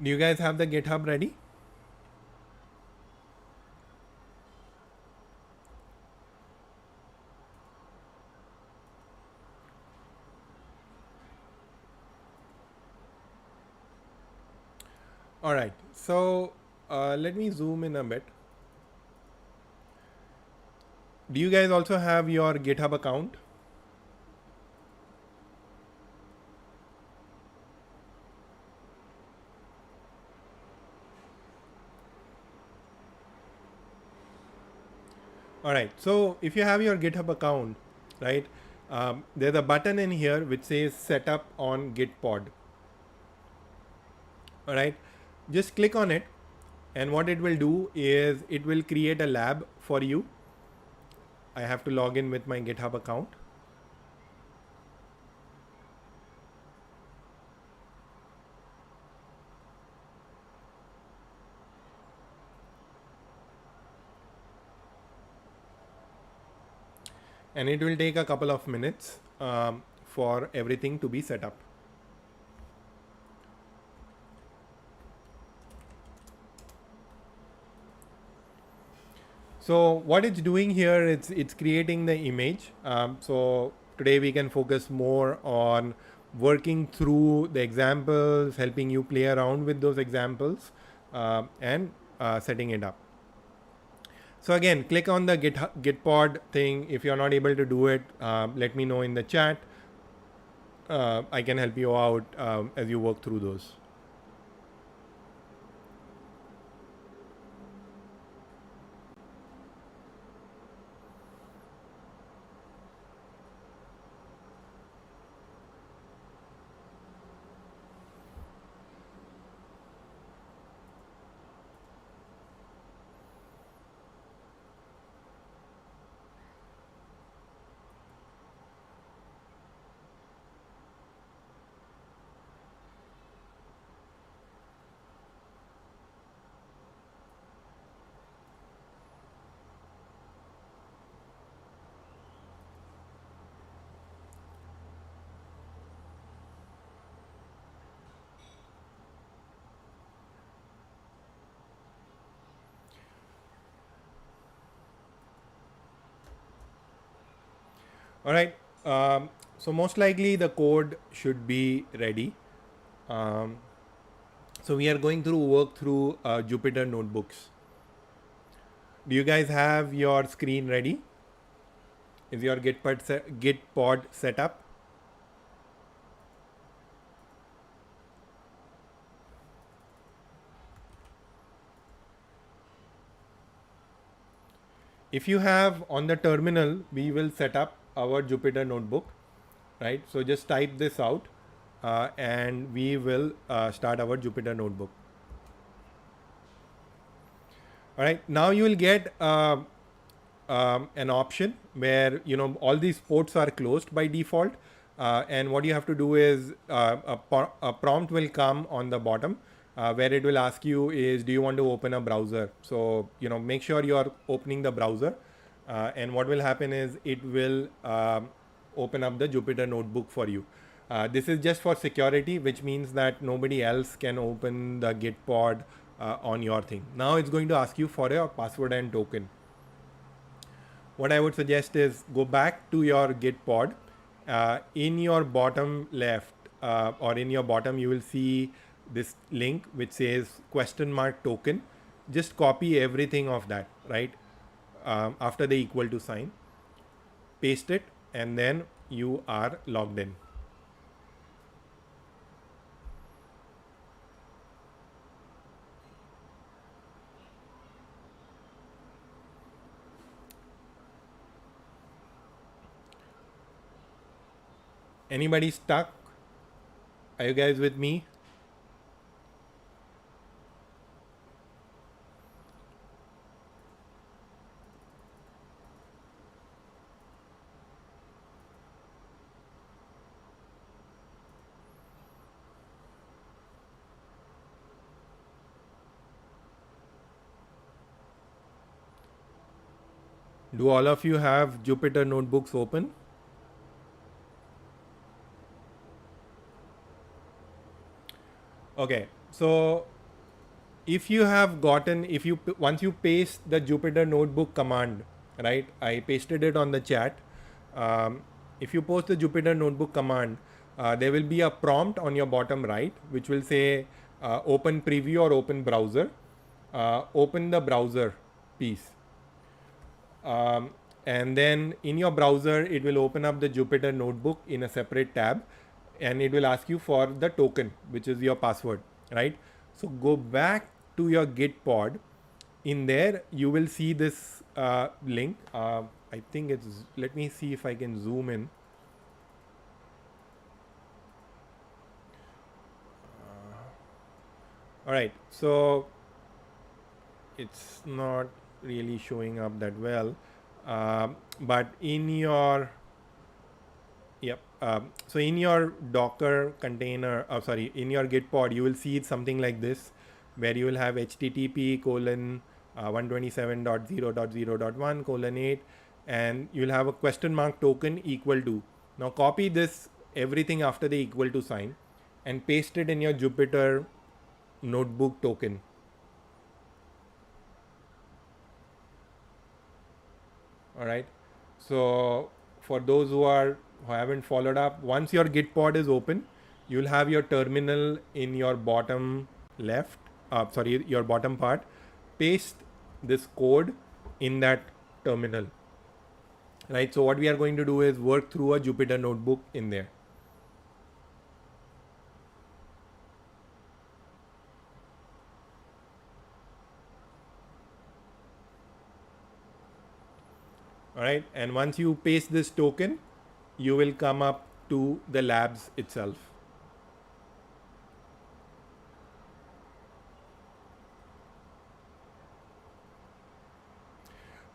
Speaker 1: Do you guys have the GitHub ready? All right. So let me zoom in a bit. Do you guys also have your GitHub account? All right. So if you have your GitHub account, right, there's a button in here which says setup on Gitpod. All right. Just click on it, and what it will do is it will create a lab for you. I have to log in with my GitHub account. And it will take a couple of minutes for everything to be set up. So what it's doing here, it's creating the image. So today we can focus more on working through the examples, helping you play around with those examples, and setting it up. So again, click on the Gitpod thing. If you're not able to do it, let me know in the chat. I can help you out as you work through those. All right. So most likely the code should be ready. Um, so we are going through work through Jupyter Notebooks. Do you guys have your screen ready? Is your Gitpod set up? If you have on the terminal, we will set up our Jupyter Notebook, right? So just type this out and we will start our Jupyter Notebook. All right, now you will get an option where all these ports are closed by default, and what you have to do is a prompt will come on the bottom where it will ask you is, do you want to open a browser? So make sure you are opening the browser, and what will happen is it will open up the Jupyter Notebook for you. This is just for security, which means that nobody else can open the Gitpod on your thing. Now it's going to ask you for a password and token. What I would suggest is go back to your Gitpod. In your bottom left or in your bottom, you will see this link which says $token. Just copy everything of that, right? After the equal to sign, paste it, and then you are logged in. Anybody stuck? Are you guys with me? Do all of you have Jupyter Notebooks open? Okay, so if you have gotten, if you once you paste the Jupyter Notebook command, right? I pasted it on the chat. Um, if you post the Jupyter Notebook command, there will be a prompt on your bottom right, which will say open preview or open browser. Open the browser piece. um, and then in your browser it will open up the Jupyter Notebook in a separate tab, and it will ask you for the token, which is your password, right? So go back to your Git pod. In there you will see this link. I think it's, let me see if I can zoom in. All right, so it's not really showing up that well, but in your, yep. So in your Docker container, sorry, in your Git pod, you will see something like this, where you will have HTTP colon 127.0.0.1 colon 8, and you'll have a question mark token equal to. Now copy this everything after the equal to sign, and paste it in your Jupyter Notebook token. All right. So for those who haven't followed up, once your Git pod is open, you'll have your terminal in your bottom left. Sorry, your bottom part. Paste this code in that terminal. Right. So what we are going to do is work through a Jupyter Notebook in there. All right. And once you paste this token, you will come up to the labs itself.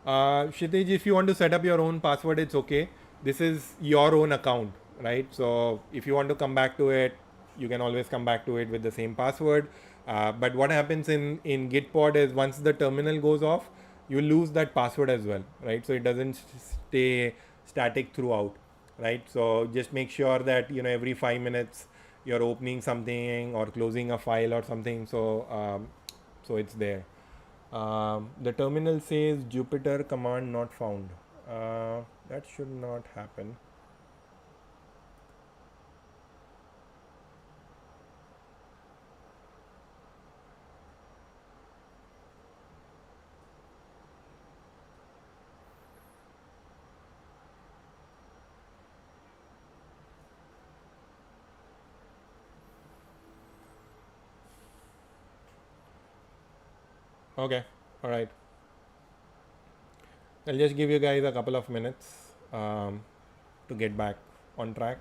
Speaker 1: Kshitij, if you want to set up your own password, it's okay. This is your own account, right? So if you want to come back to it, you can always come back to it with the same password. But what happens in Gitpod is once the terminal goes off, you lose that password as well, right? So it doesn't stay static throughout, right? So just make sure that every 5 minutes you're opening something or closing a file or something. So it's there. The terminal says Jupyter command not found. That should not happen. Okay, all right. I'll just give you guys a couple of minutes to get back on track.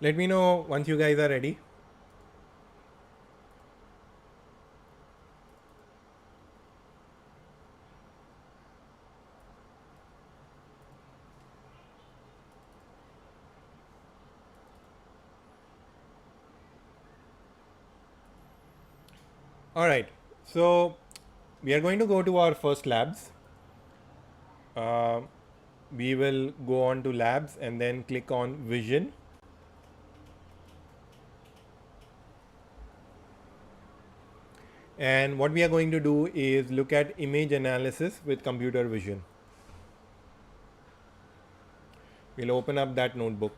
Speaker 1: Let me know once you guys are ready. All right. So we are going to go to our first labs. We will go on to labs and then click on vision. And what we are going to do is look at image analysis with computer vision. We'll open up that notebook.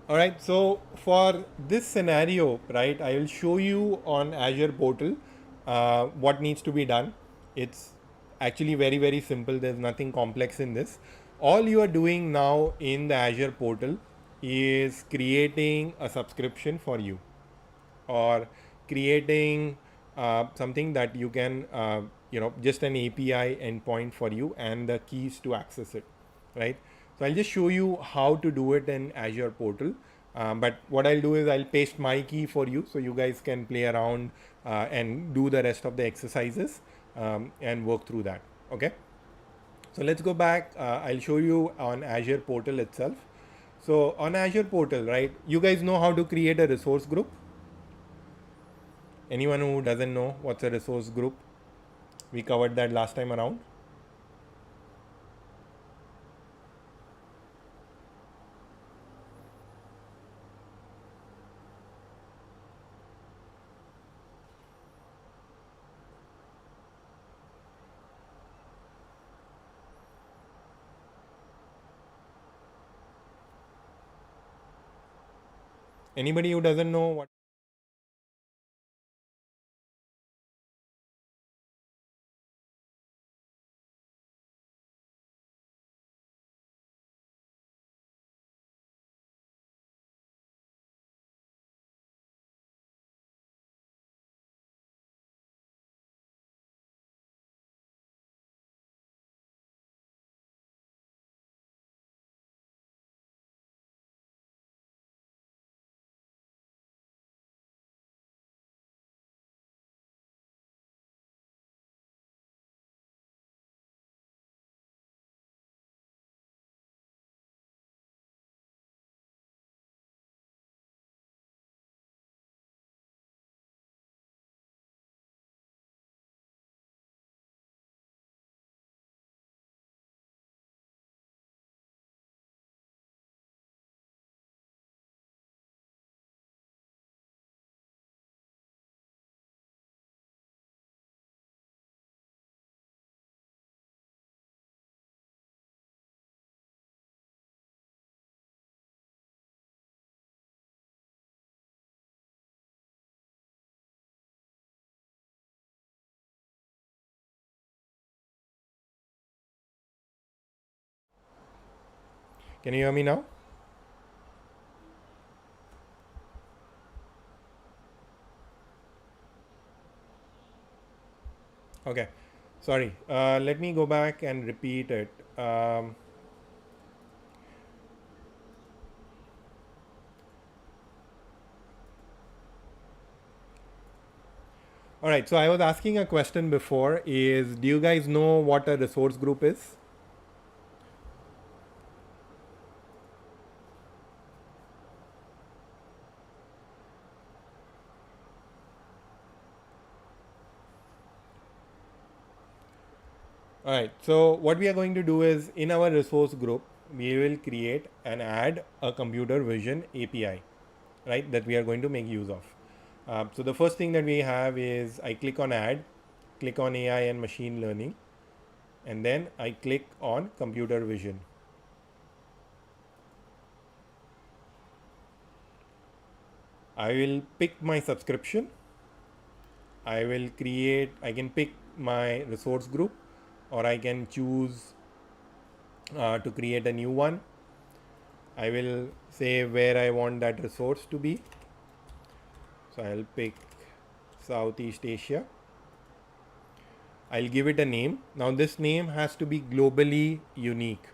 Speaker 1: All right, so for this scenario, right, I will show you on Azure portal what needs to be done. It's actually very, very simple. There's nothing complex in this. All you are doing now in the Azure portal is creating a subscription for you, or creating something that you can, just an API endpoint for you and the keys to access it, right? So I'll just show you how to do it in Azure portal. But what I'll do is I'll paste my key for you so you guys can play around and do the rest of the exercises and work through that. Okay. So let's go back. I'll show you on Azure portal itself. So on Azure portal, right, you guys know how to create a resource group. Anyone who doesn't know what's a resource group, we covered that last time around. Anybody who doesn't know what, can you hear me now? Okay, sorry. Let me go back and repeat it. All right, so I was asking a question before is, do you guys know what a resource group is? All right, so what we are going to do is in our resource group, we will create and add a computer vision API, right, that we are going to make use of. So the first thing that we have is I click on add, click on AI and machine learning, and then I click on computer vision. I will pick my subscription. I can pick my resource group, or I can choose to create a new one. I will say where I want that resource to be. So I'll pick Southeast Asia. I'll give it a name. Now this name has to be globally unique,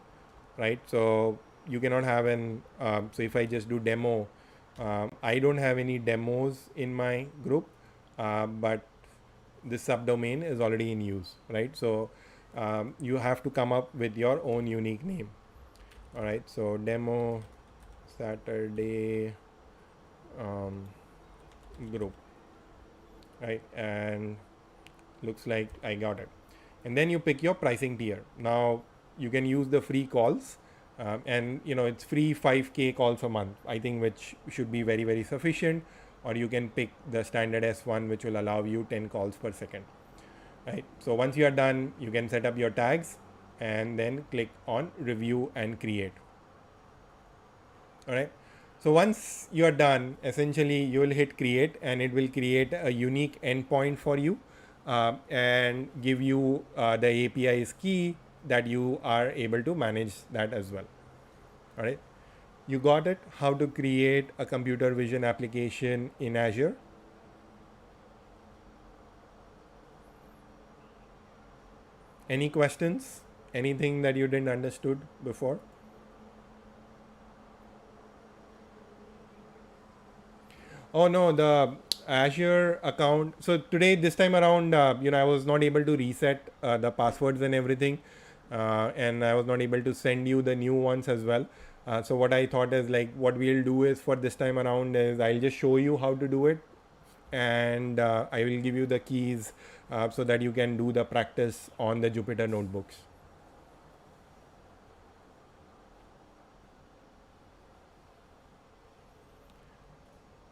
Speaker 1: right? So you cannot have so if I just do demo, I don't have any demos in my group, but this subdomain is already in use, right? So you have to come up with your own unique name. All right, so demo Saturday group, right? And looks like I got it. And then you pick your pricing tier. Now you can use the free calls, and it's free 5k calls a month, I think, which should be very, very sufficient. Or you can pick the standard S1, which will allow you 10 calls per second, right? So once you are done, you can set up your tags and then click on review and create. All right, So once you are done, essentially you will hit create and it will create a unique endpoint for you and give you the API's key that you are able to manage that as well. All right. You got it? How to create a computer vision application in Azure? Any questions? Anything that you didn't understood before? Oh no, the Azure account. So today, this time around, I was not able to reset the passwords and everything, and I was not able to send you the new ones as well. So what I thought is like, what we'll do is for this time around is I'll just show you how to do it, and I will give you the keys so that you can do the practice on the Jupyter notebooks.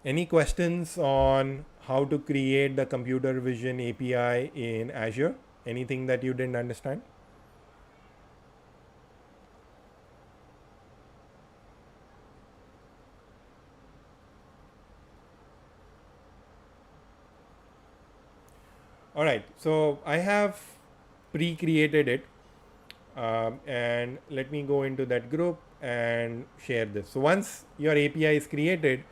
Speaker 1: Any questions on how to create the computer vision API in Azure? Anything that you didn't understand? All right, so I have pre-created it, and let me go into that group and share this. So once your API is created,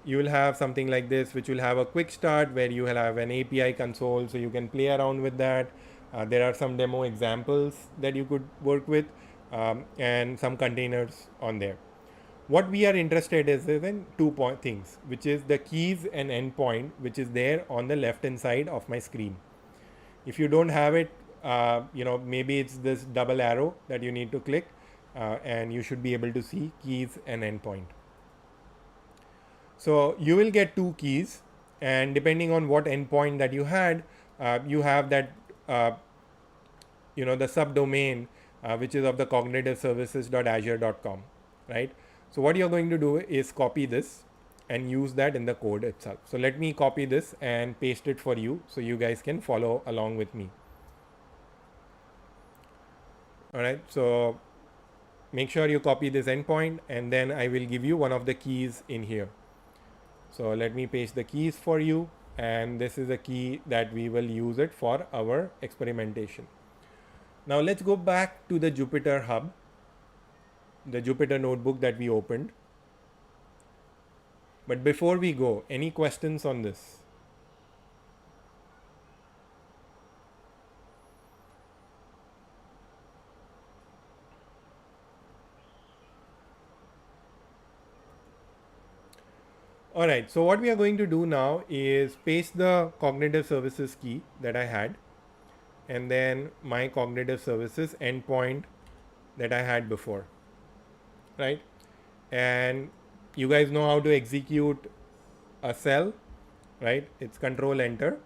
Speaker 1: you will have something like this, which will have a quick start where you will have an API console, so you can play around with that. There are some demo examples that you could work with, and some containers on there. What we are interested is in things, which is the keys and endpoint, which is there on the left hand side of my screen. If you don't have it, maybe it's this double arrow that you need to click, and you should be able to see keys and endpoint. So you will get two keys, and depending on what endpoint that you had, you have that the subdomain which is of the cognitive services.azure.com, right? So what you're going to do is copy this and use that in the code itself. So let me copy this and paste it for you so you guys can follow along with me. All right, so make sure you copy this endpoint, and then I will give you one of the keys in here. So let me paste the keys for you, and this is a key that we will use it for our experimentation. Now let's go back to the Jupyter Hub, the Jupyter Notebook that we opened. But before we go, any questions on this? All right, so what we are going to do now is paste the cognitive services key that I had, and then my cognitive services endpoint that I had before, right? And you guys know how to execute a cell, right? It's control enter,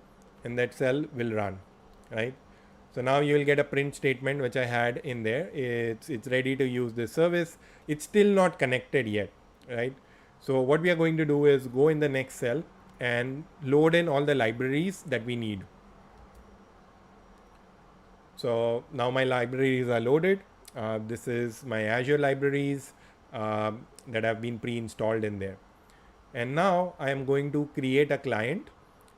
Speaker 1: and that cell will run, right? So now you will get a print statement which I had in there. It's ready to use this service. It's still not connected yet, right? So what we are going to do is go in the next cell and load in all the libraries that we need. So now my libraries are loaded. This is my Azure libraries that have been pre-installed in there. And now I am going to create a client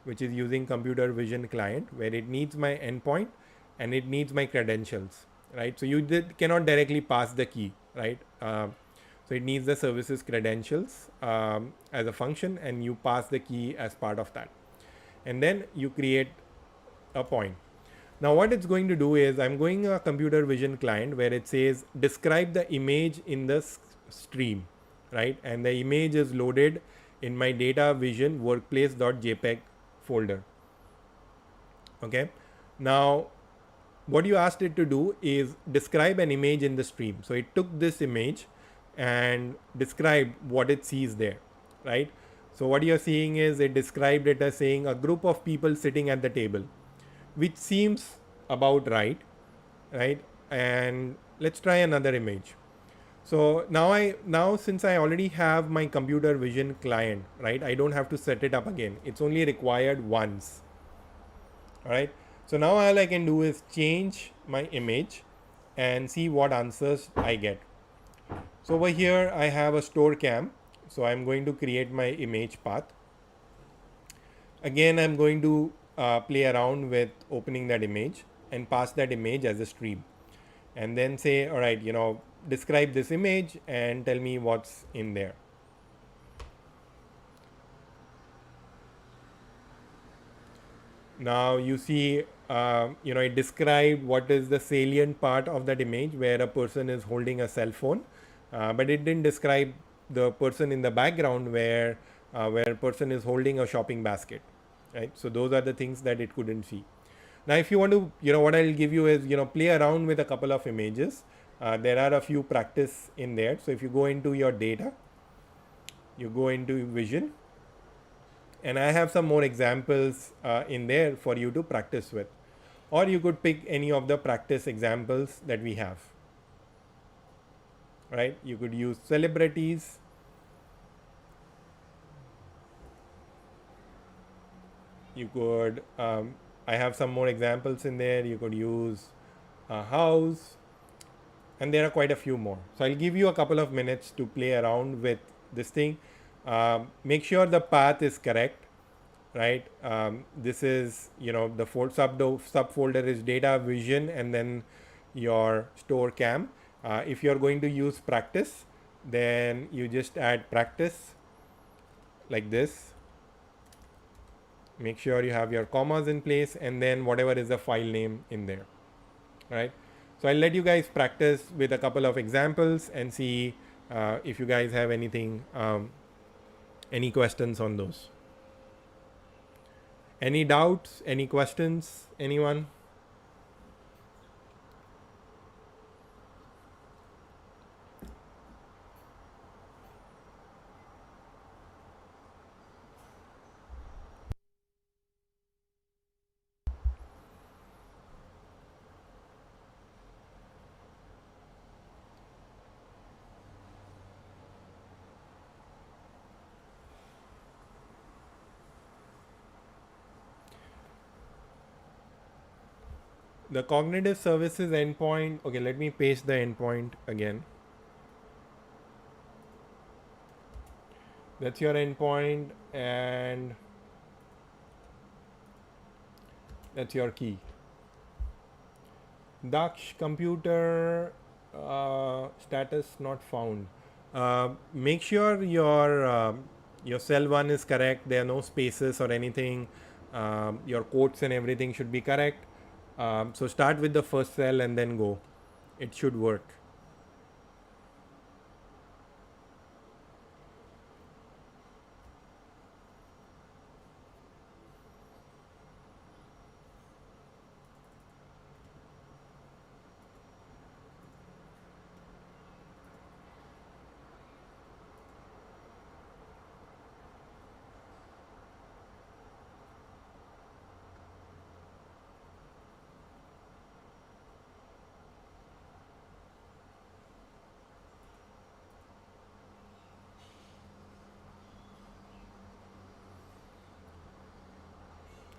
Speaker 1: which is using computer vision client, where it needs my endpoint and it needs my credentials, right? So you cannot directly pass the key, right? So it needs the services credentials as a function, and you pass the key as part of that. And then you create a point. Now what it's going to do is I'm going a computer vision client where it says describe the image in the stream, right? And the image is loaded in my data vision workplace.jpg folder. Okay. Now what you asked it to do is describe an image in the stream. So it took this image and described what it sees there, right? So what you're seeing is it described it as saying a group of people sitting at the table, which seems about right? And let's try another image. So now since I already have my computer vision client, right, I don't have to set it up again. It's only required once. All right. So now all I can do is change my image and see what answers I get. So over here I have a store cam. So I'm going to create my image path. Again, I'm going to play around with opening that image and pass that image as a stream, and then say, all right, describe this image and tell me what's in there. Now you see, it described what is the salient part of that image where a person is holding a cell phone, but it didn't describe the person in the background where a person is holding a shopping basket, right? So those are the things that it couldn't see. Now, if you want to, what I'll give you is, play around with a couple of images. There are a few practice in there. So if you go into your data, you go into vision, and I have some more examples in there for you to practice with, or you could pick any of the practice examples that we have, right? You could use celebrities, you could I have some more examples in there. You could use a house, and there are quite a few more. So I'll give you a couple of minutes to play around with this thing. Make sure the path is correct, right? This is, the subfolder is data, vision, and then your store cam. If you're going to use practice, then you just add practice like this. Make sure you have your commas in place, and then whatever is the file name in there, right? So I'll let you guys practice with a couple of examples and see if you guys have anything, any questions on those. Any doubts, any questions, anyone? The cognitive services endpoint, okay, let me paste the endpoint again. That's your endpoint, and that's your key. Daksh computer status not found. Make sure your cell one is correct. There are no spaces or anything. Your quotes and everything should be correct. So start with the first cell and then go. It should work.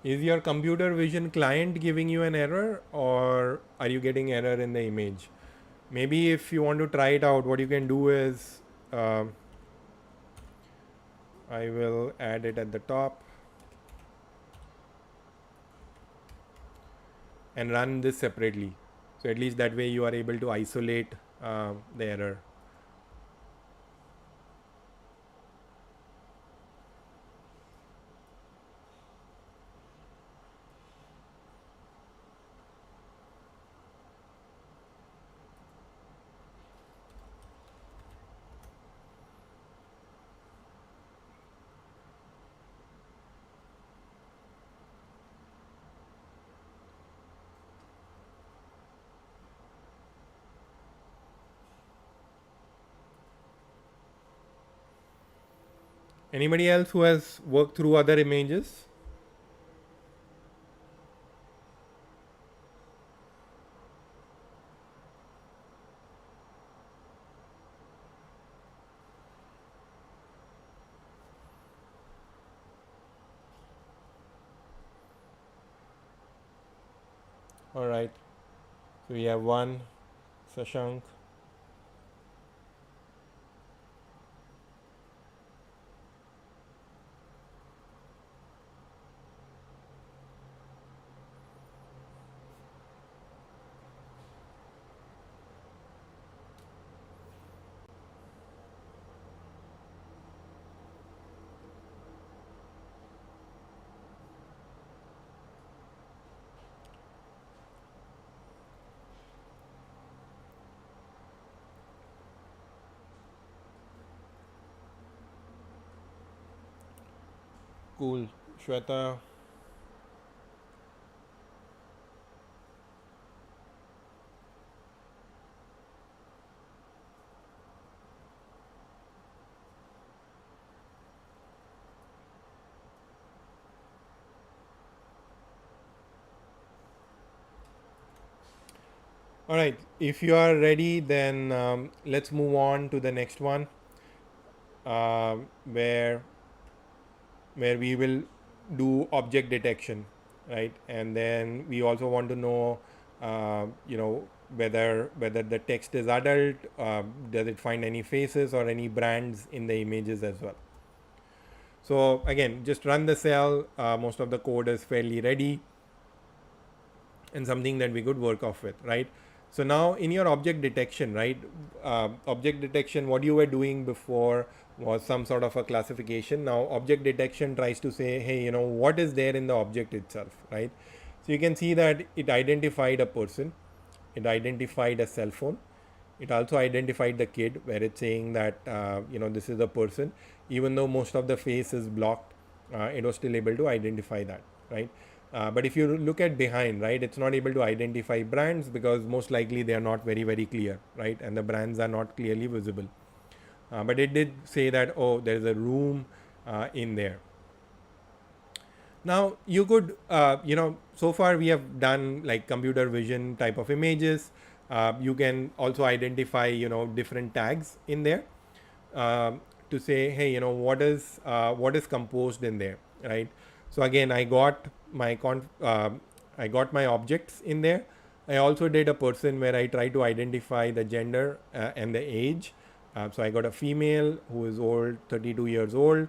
Speaker 1: Is your computer vision client giving you an error, or are you getting error in the image? Maybe if you want to try it out, what you can do is I will add it at the top and run this separately. So at least that way you are able to isolate the error. Anybody else who has worked through other images? All right. So we have one, Sashank. Cool. Shweta. All right. If you are ready, then let's move on to the next one, uh, where we will do object detection, right? And then we also want to know, whether the text is adult, does it find any faces or any brands in the images as well. So again, just run the cell. Most of the code is fairly ready and something that we could work off with, right? So now in your object detection, right? Object detection, what you were doing before was some sort of a classification. Now object detection tries to say, hey, what is there in the object itself, right? So you can see that it identified a person, it identified a cell phone, it also identified the kid, where it's saying that this is a person. Even though most of the face is blocked, it was still able to identify that, right? But if you look at behind, right, it's not able to identify brands because most likely they are not very, very clear, right? And the brands are not clearly visible. But it did say that, oh, there's a room in there. Now you could, so far we have done like computer vision type of images. You can also identify, different tags in there, to say, hey, what is composed in there, right? So again, I got my objects in there. I also did a person where I try to identify the gender and the age. So I got a female who is old, 32 years old.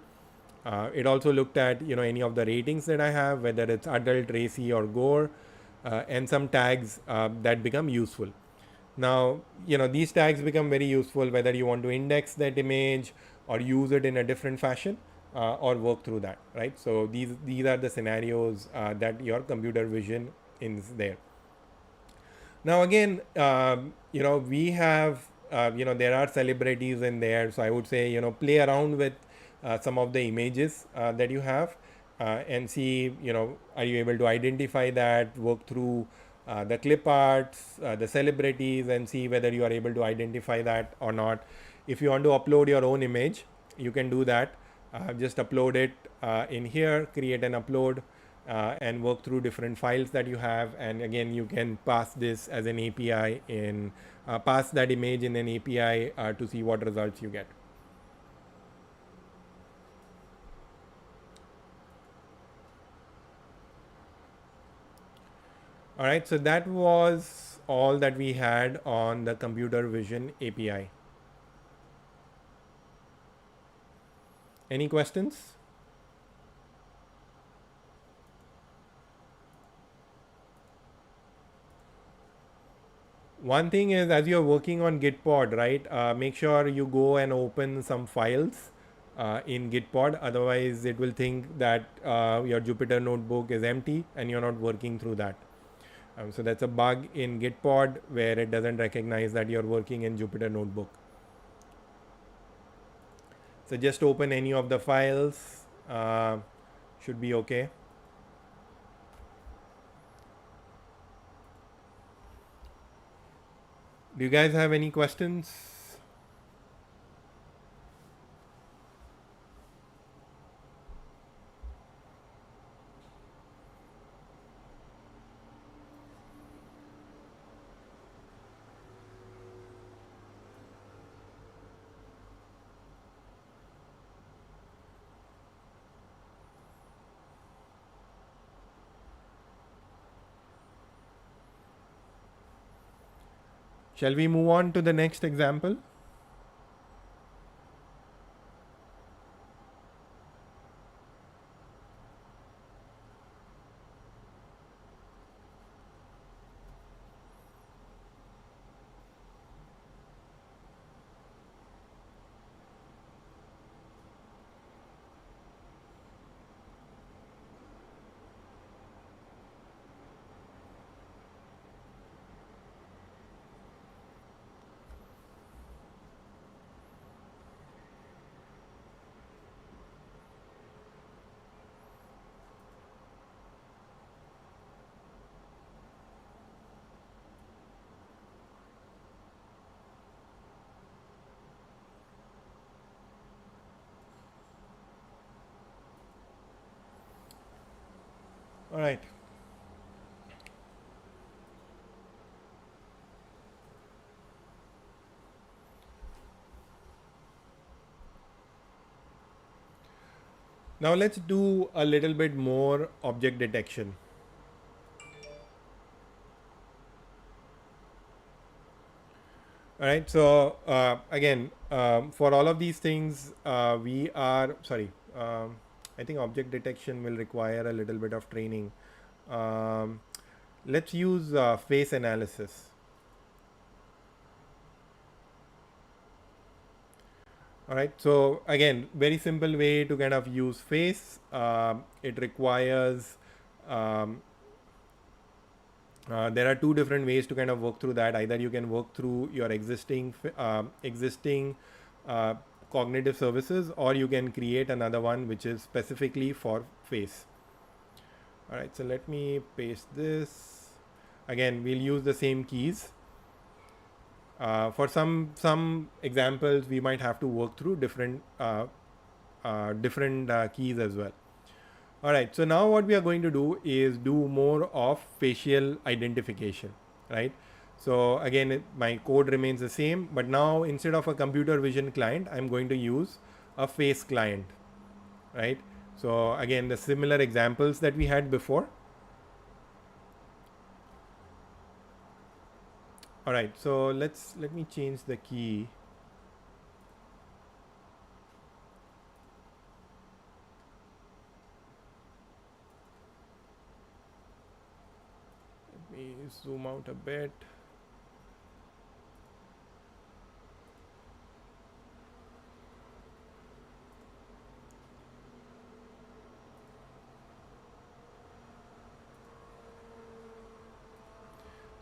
Speaker 1: It also looked at, any of the ratings that I have, whether it's adult, racy, or gore, and some tags that become useful. Now, these tags become very useful whether you want to index that image or use it in a different fashion, or work through that, right? So these are the scenarios that your computer vision is there. Now again, we have, there are celebrities in there. So I would say, play around with some of the images that you have, and see, are you able to identify that, work through the clip arts, the celebrities, and see whether you are able to identify that or not. If you want to upload your own image, you can do that. Just upload it in here, create an upload, and work through different files that you have. And again, you can pass this as an API in, pass that image in an API to see what results you get. All right, so that was all that we had on the computer vision API. Any questions? One thing is, as you're working on Gitpod, right, make sure you go and open some files in Gitpod. Otherwise, it will think that your Jupyter Notebook is empty and you're not working through that. So that's a bug in Gitpod where it doesn't recognize that you're working in Jupyter Notebook. So just open any of the files. Should be okay. Do you guys have any questions? Shall we move on to the next example? All right. Now let's do a little bit more object detection. All right. So again, for all of these things, we are sorry. I think object detection will require a little bit of training. Um, let's use face analysis. All right. So again, very simple way to kind of use face. It requires um, there are two different ways to kind of work through that. Either you can work through your existing uh, cognitive services, or you can create another one which is specifically for face. All right, so let me paste this. Again, we'll use the same keys. For some examples, we might have to work through different keys as well. All right, so now what we are going to do is do more of facial identification, right? So again, my code remains the same, but now instead of a computer vision client, I'm going to use a face client, right? So again, the similar examples that we had before. All right, so let me change the key. Let me zoom out a bit.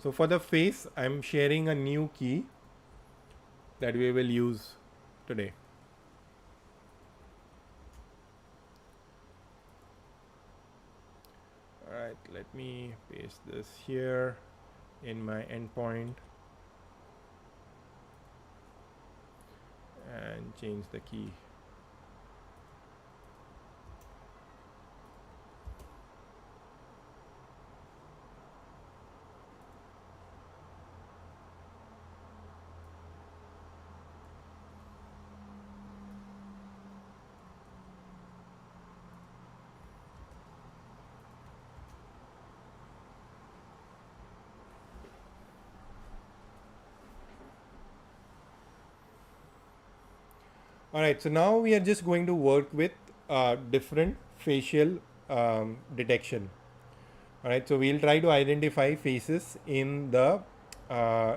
Speaker 1: So for the face, I'm sharing a new key that we will use today. All right, let me paste this here in my endpoint and change the key. All right, so now we are just going to work with different facial detection. All right, so we'll try to identify faces in the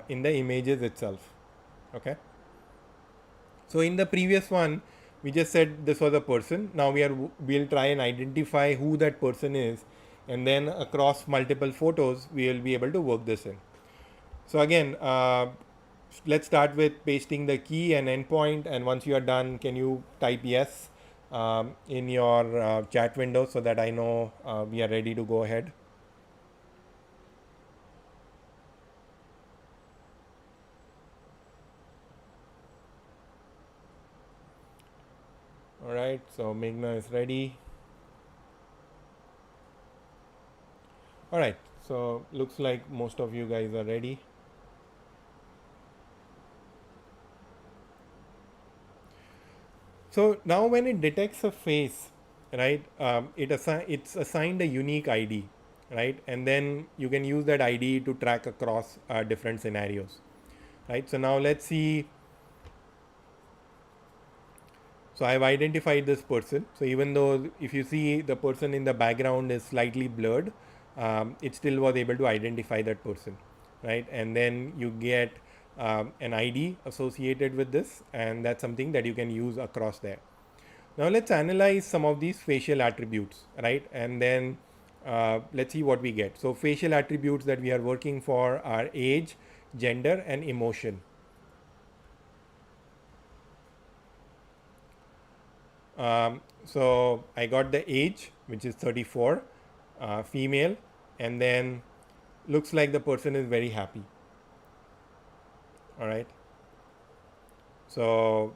Speaker 1: images itself. Okay. So in the previous one, we just said this was a person. Now we'll try and identify who that person is, and then across multiple photos, we will be able to work this in. So again, let's start with pasting the key and endpoint. And once you are done, can you type yes in your chat window so that I know we are ready to go ahead? All right, so Meghna is ready. All right, so looks like most of you guys are ready. So now when it detects a face, right, it's assigned a unique ID, right, and then you can use that ID to track across different scenarios, right. So now let's see. So I've identified this person. So even though if you see the person in the background is slightly blurred, it still was able to identify that person, right? And then you get an ID associated with this, and that's something that you can use across there. Now let's analyze some of these facial attributes, right? And then let's see what we get. So facial attributes that we are working for are age, gender, and emotion. So I got the age, which is 34, female, and then looks like the person is very happy. All right. So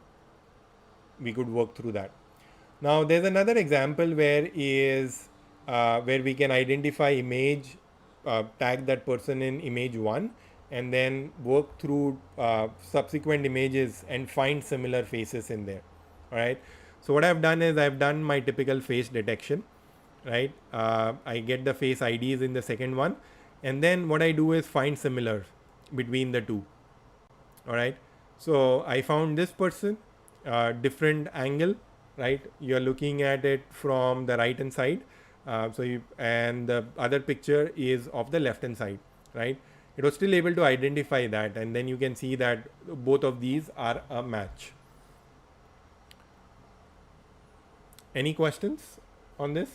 Speaker 1: we could work through that. Now there's another example where is where we can identify image, tag that person in image 1, and then work through subsequent images and find similar faces in there. All right. So what I've done is I've done my typical face detection, right? I get the face IDs in the second one, and then what I do is find similar between the two. All right. So I found this person, different angle, right? You're looking at it from the right hand side. And the other picture is of the left hand side, right? It was still able to identify that, and then you can see that both of these are a match. Any questions on this?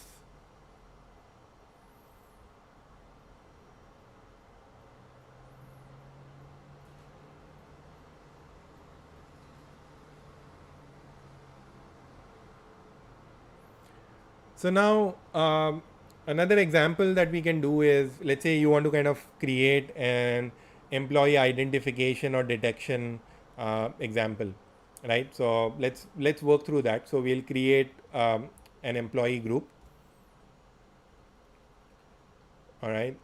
Speaker 1: So now, another example that we can do is, let's say you want to kind of create an employee identification or detection example, right? So let's work through that. So we'll create an employee group, all right,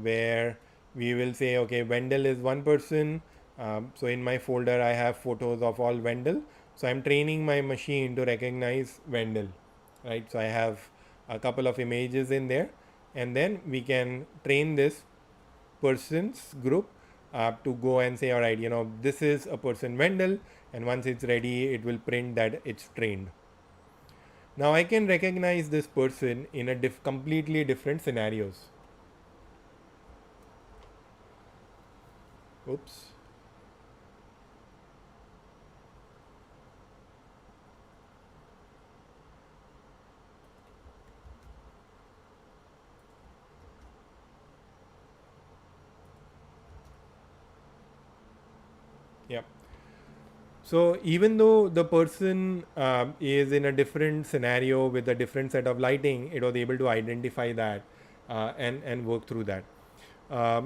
Speaker 1: where we will say, okay, Wendell is one person. So in my folder I have photos of all Wendell, so I'm training my machine to recognize Wendell, right? So I have a couple of images in there, and then we can train this persons group to go and say, all right, this is a person Wendell, and once it's ready it will print that it's trained. Now I can recognize this person in a completely different scenarios. Oops. Yeah. So even though the person is in a different scenario with a different set of lighting, it was able to identify that and work through that.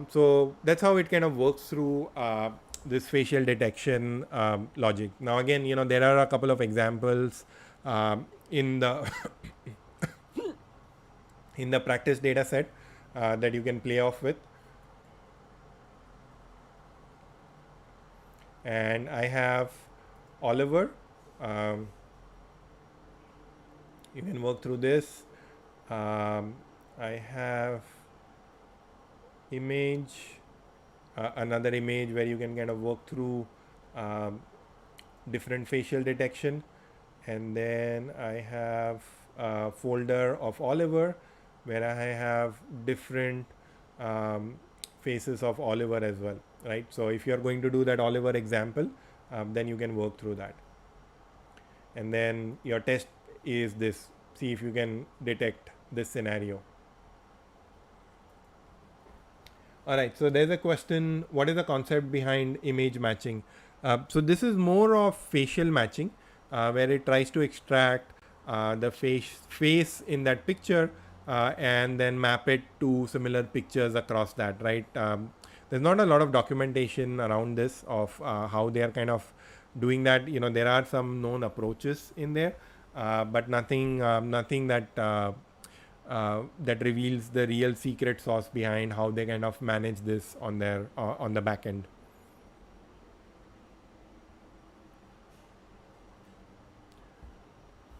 Speaker 1: So that's how it kind of works through this facial detection logic. Now again, there are a couple of examples in the in the practice data set that you can play off with. And I have Oliver. Um, you can work through this. I have image, another image where you can kind of work through um, different facial detection, and then I have a folder of Oliver where I have different um, faces of Oliver as well, right? So if you are going to do that Oliver example, then you can work through that, and then your test is this: see if you can detect this scenario. All right, so there's a question: what is the concept behind image matching? So this is more of facial matching, where it tries to extract the face in that picture and then map it to similar pictures across that, right? There's not a lot of documentation around this of how they are kind of doing that. There are some known approaches in there, but nothing that reveals the real secret sauce behind how they kind of manage this on their on the back end.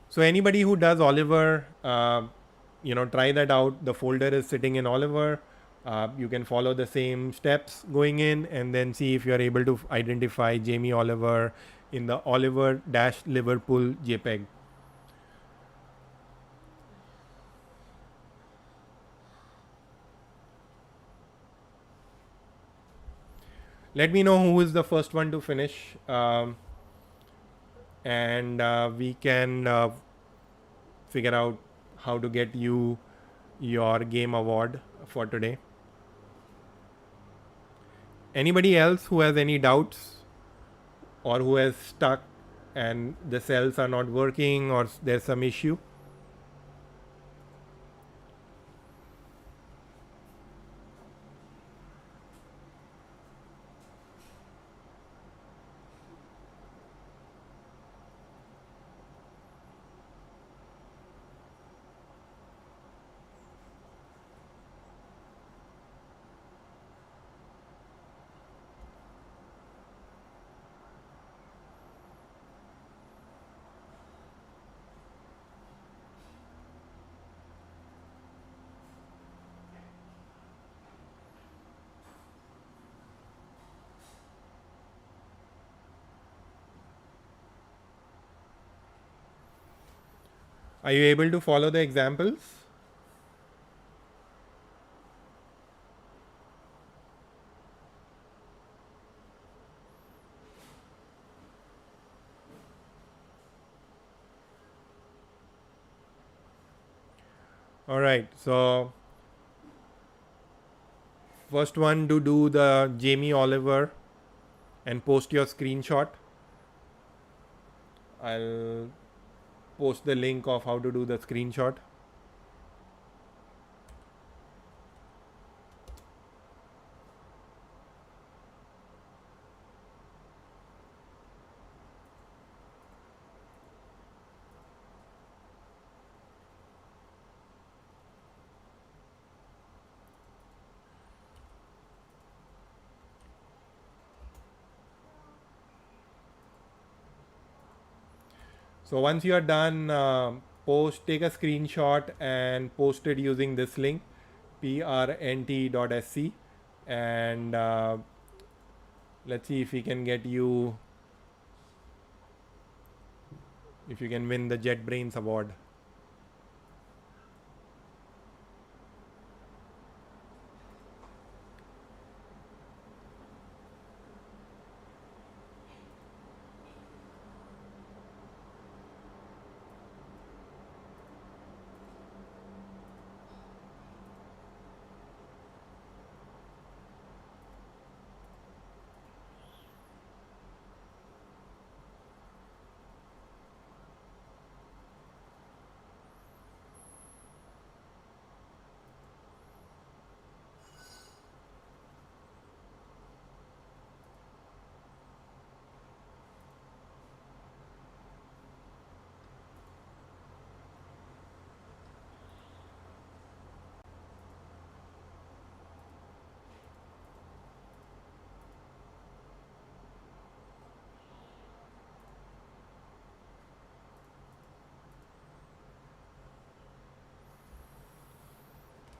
Speaker 1: So anybody who does Oliver, try that out. The folder is sitting in Oliver. You can follow the same steps going in, and then see if you are able to identify Jamie Oliver in the Oliver dash Liverpool JPEG. Let me know who is the first one to finish, and we can figure out how to get you your game award for today. Anybody else who has any doubts or who has stuck and the cells are not working or there's some issue? Are you able to follow the examples? All right. So first one to do the Jamie Oliver and post your screenshot. I'll post the link of how to do the screenshot. So once you are done, take a screenshot and post it using this link, prnt.sc, and let's see if we can get you, if you can win the JetBrains award.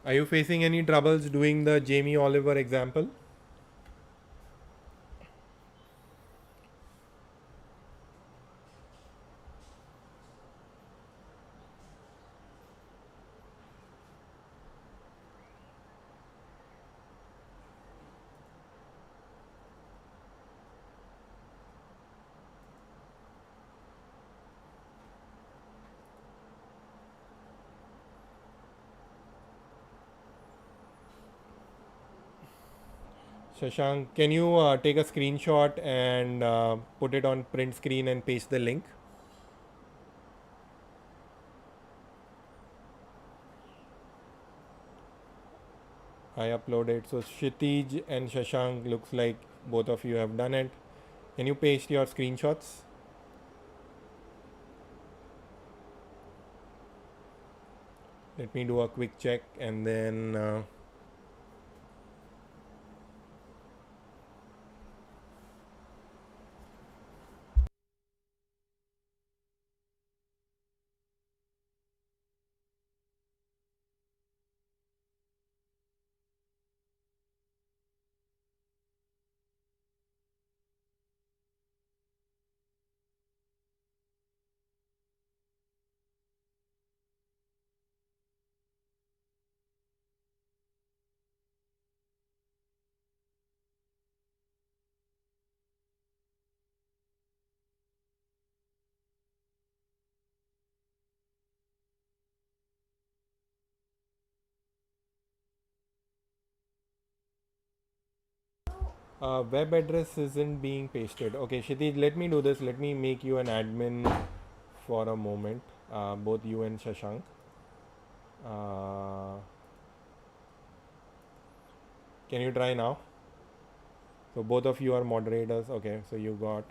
Speaker 1: Are you facing any troubles doing the Jamie Oliver example? Shashank, can you take a screenshot and put it on print screen and paste the link? I uploaded. So Kshitij and Shashank, looks like both of you have done it. Can you paste your screenshots? Let me do a quick check and then web address isn't being pasted. Okay, Kshitij, let me do this. Let me make you an admin for a moment, both you and Shashank. Uh, can you try now? So both of you are moderators. Okay, so you got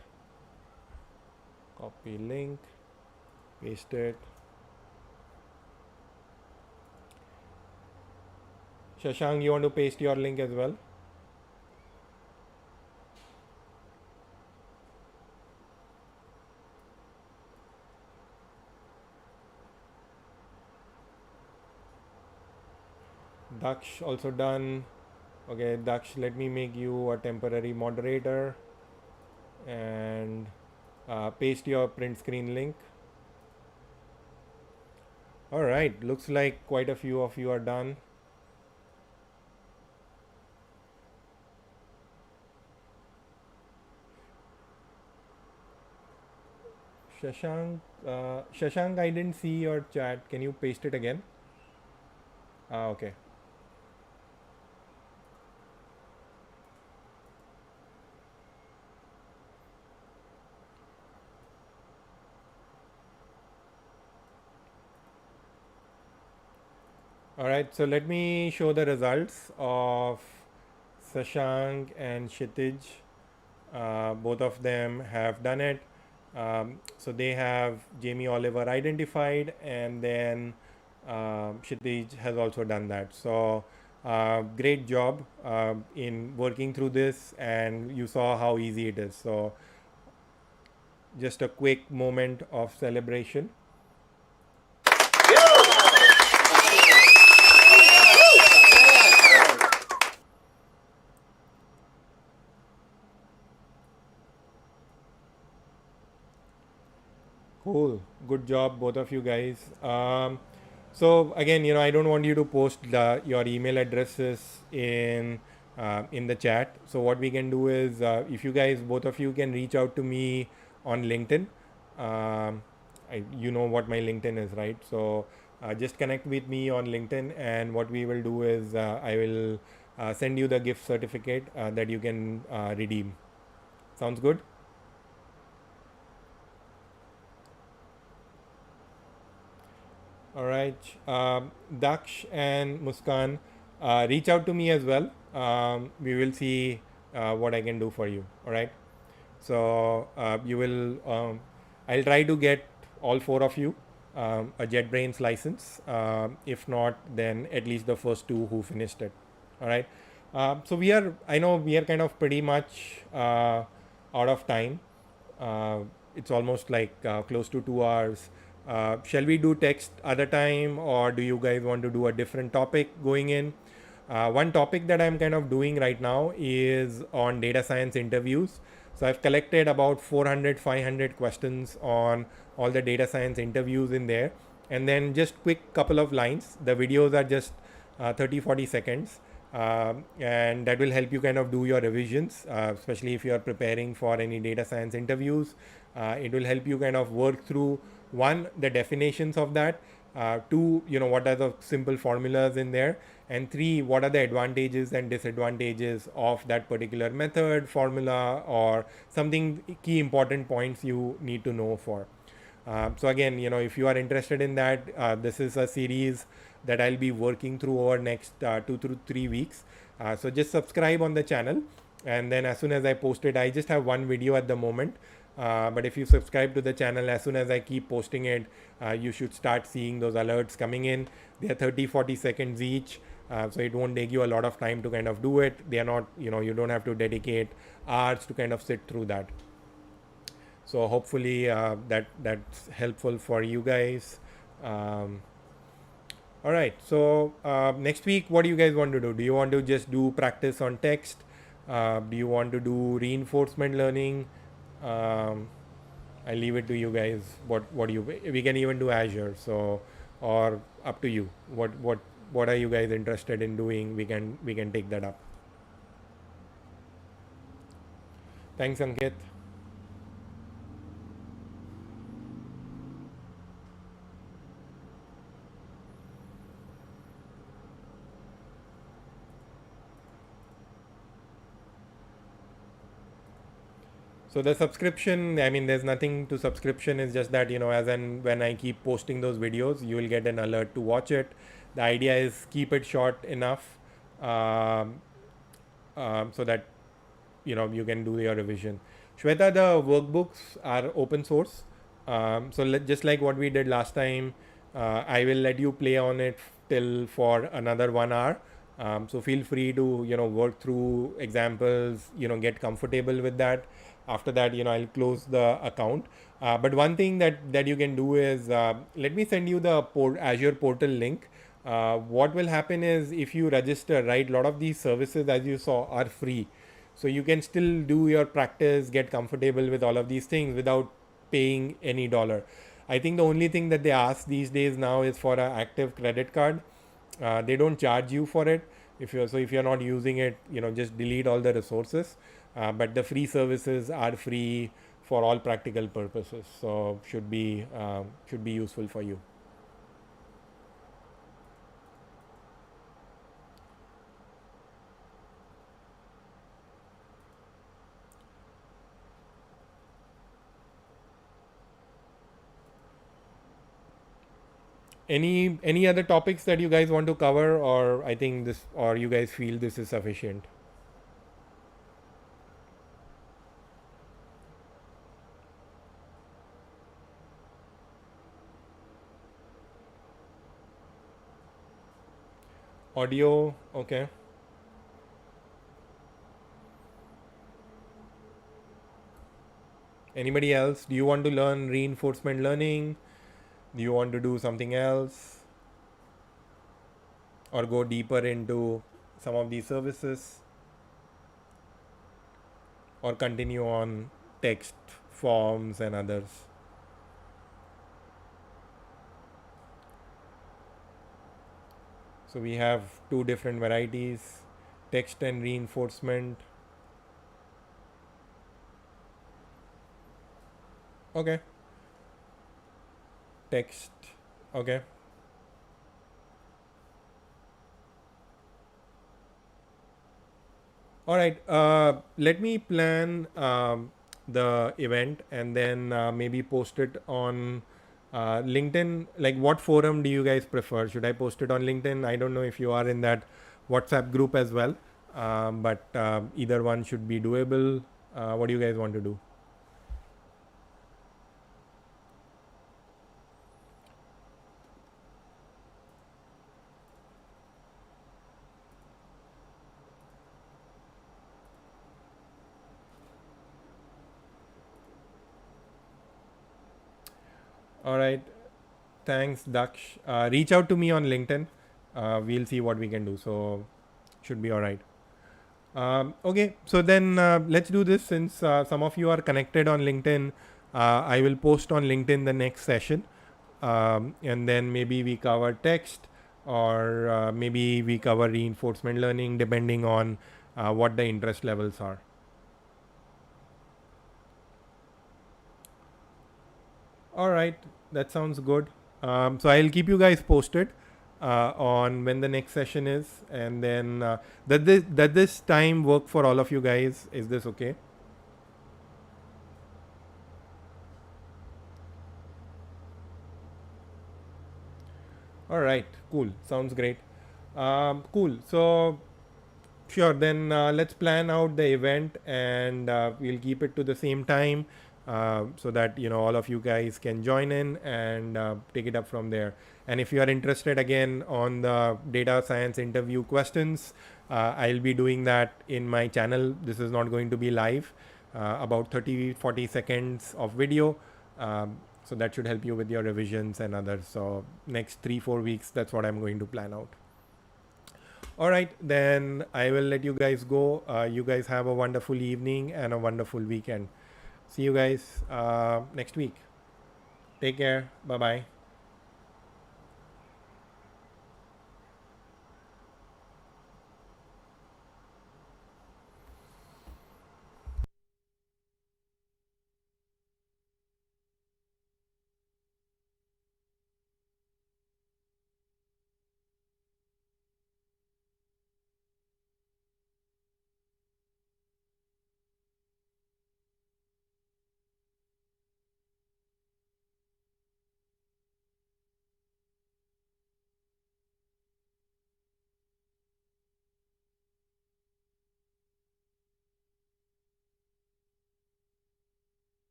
Speaker 1: copy link, paste it. Shashank, you want to paste your link as well? Daksh also done. Okay, Daksh, let me make you a temporary moderator and paste your print screen link. All right, looks like quite a few of you are done. Shashank, I didn't see your chat. Can you paste it again? Okay. All right, so let me show the results of Sashank and Kshitij. Both of them have done it. So they have Jamie Oliver identified, and then Kshitij has also done that. So great job in working through this, and you saw how easy it is. So just a quick moment of celebration. Cool. Good job, both of you guys. So again, I don't want you to post your email addresses in the chat. So what we can do is, if you guys, both of you, can reach out to me on LinkedIn. You know what my LinkedIn is, right? So just connect with me on LinkedIn, and what we will do is, I will send you the gift certificate that you can redeem. Sounds good? All right. Daksh and Muskan, reach out to me as well. We will see what I can do for you. All right. So you will. I'll try to get all four of you a JetBrains license. If not, then at least the first two who finished it. All right. So we are. I know we are kind of pretty much out of time. Uh, it's almost like close to 2 hours. Shall we do text other time, or do you guys want to do a different topic going in? One topic that I'm kind of doing right now is on data science interviews. So I've collected about 400, 500 questions on all the data science interviews in there. And then just quick couple of lines. The videos are just 30, 40 seconds. And that will help you kind of do your revisions, especially if you are preparing for any data science interviews. It will help you kind of work through, one, the definitions of that, two, what are the simple formulas in there, and three, what are the advantages and disadvantages of that particular method, formula, or something key important points you need to know for. So again, if you are interested in that, this is a series that I'll be working through over next 2 to 3 weeks. So just subscribe on the channel, and then as soon as I post it, I just have one video at the moment. But if you subscribe to the channel, as soon as I keep posting it, you should start seeing those alerts coming in. They are 30, 40 seconds each. So it won't take you a lot of time to kind of do it. They are not, you don't have to dedicate hours to kind of sit through that. So hopefully that's helpful for you guys. um, all right, so next week, what do you guys want to do? Do you want to just do practice on text? Do you want to do reinforcement learning? um, I leave it to you guys. What do you, we can even do Azure, so, or up to you. What are you guys interested in doing? We can take that up. Thanks, Ankit. So the subscription, I mean, there's nothing to subscription. It's just that, as and when I keep posting those videos, you will get an alert to watch it. The idea is keep it short enough, um, so that you can do your revision. Shweta, the workbooks are open source. So just like what we did last time, I will let you play on it till for another 1 hour. So feel free to work through examples, get comfortable with that. After that, I'll close the account. But one thing that you can do is, let me send you the Azure portal link. What will happen is, if you register, right, a lot of these services, as you saw, are free. So you can still do your practice, get comfortable with all of these things without paying any dollar. I think the only thing that they ask these days now is for an active credit card. They don't charge you for it. If you're not using it, just delete all the resources. But the free services are free for all practical purposes, so should be useful for you. Any other topics that you guys want to cover, or I think this, or you guys feel this is sufficient? Audio, okay. Anybody else? Do you want to learn reinforcement learning? Do you want to do something else, or go deeper into some of these services, or continue on text, forms, and others? So we have two different varieties, text and reinforcement. Okay, text. Okay. All right. Let me plan the event and then maybe post it on LinkedIn. Like, what forum do you guys prefer? Should I post it on LinkedIn? I don't know if you are in that WhatsApp group as well, but either one should be doable. What do you guys want to do? All right. Thanks, Daksh. Reach out to me on LinkedIn. We'll see what we can do. So, should be all right. Okay, so then let's do this. Since some of you are connected on LinkedIn, I will post on LinkedIn the next session, and then maybe we cover text, or maybe we cover reinforcement learning, depending on what the interest levels are. All right, that sounds good. So I'll keep you guys posted on when the next session is, and then that this time work for all of you guys. Is this okay? All right, cool. Sounds great. Cool. So sure, then let's plan out the event, and we'll keep it to the same time, so that all of you guys can join in and take it up from there. And if you are interested again on the data science interview questions, I'll be doing that in my channel. This is not going to be live, about 30-40 seconds of video. So that should help you with your revisions and others. So next 3-4 weeks, that's what I'm going to plan out. All right, then I will let you guys go. You guys have a wonderful evening and a wonderful weekend. See you guys next week. Take care. Bye bye.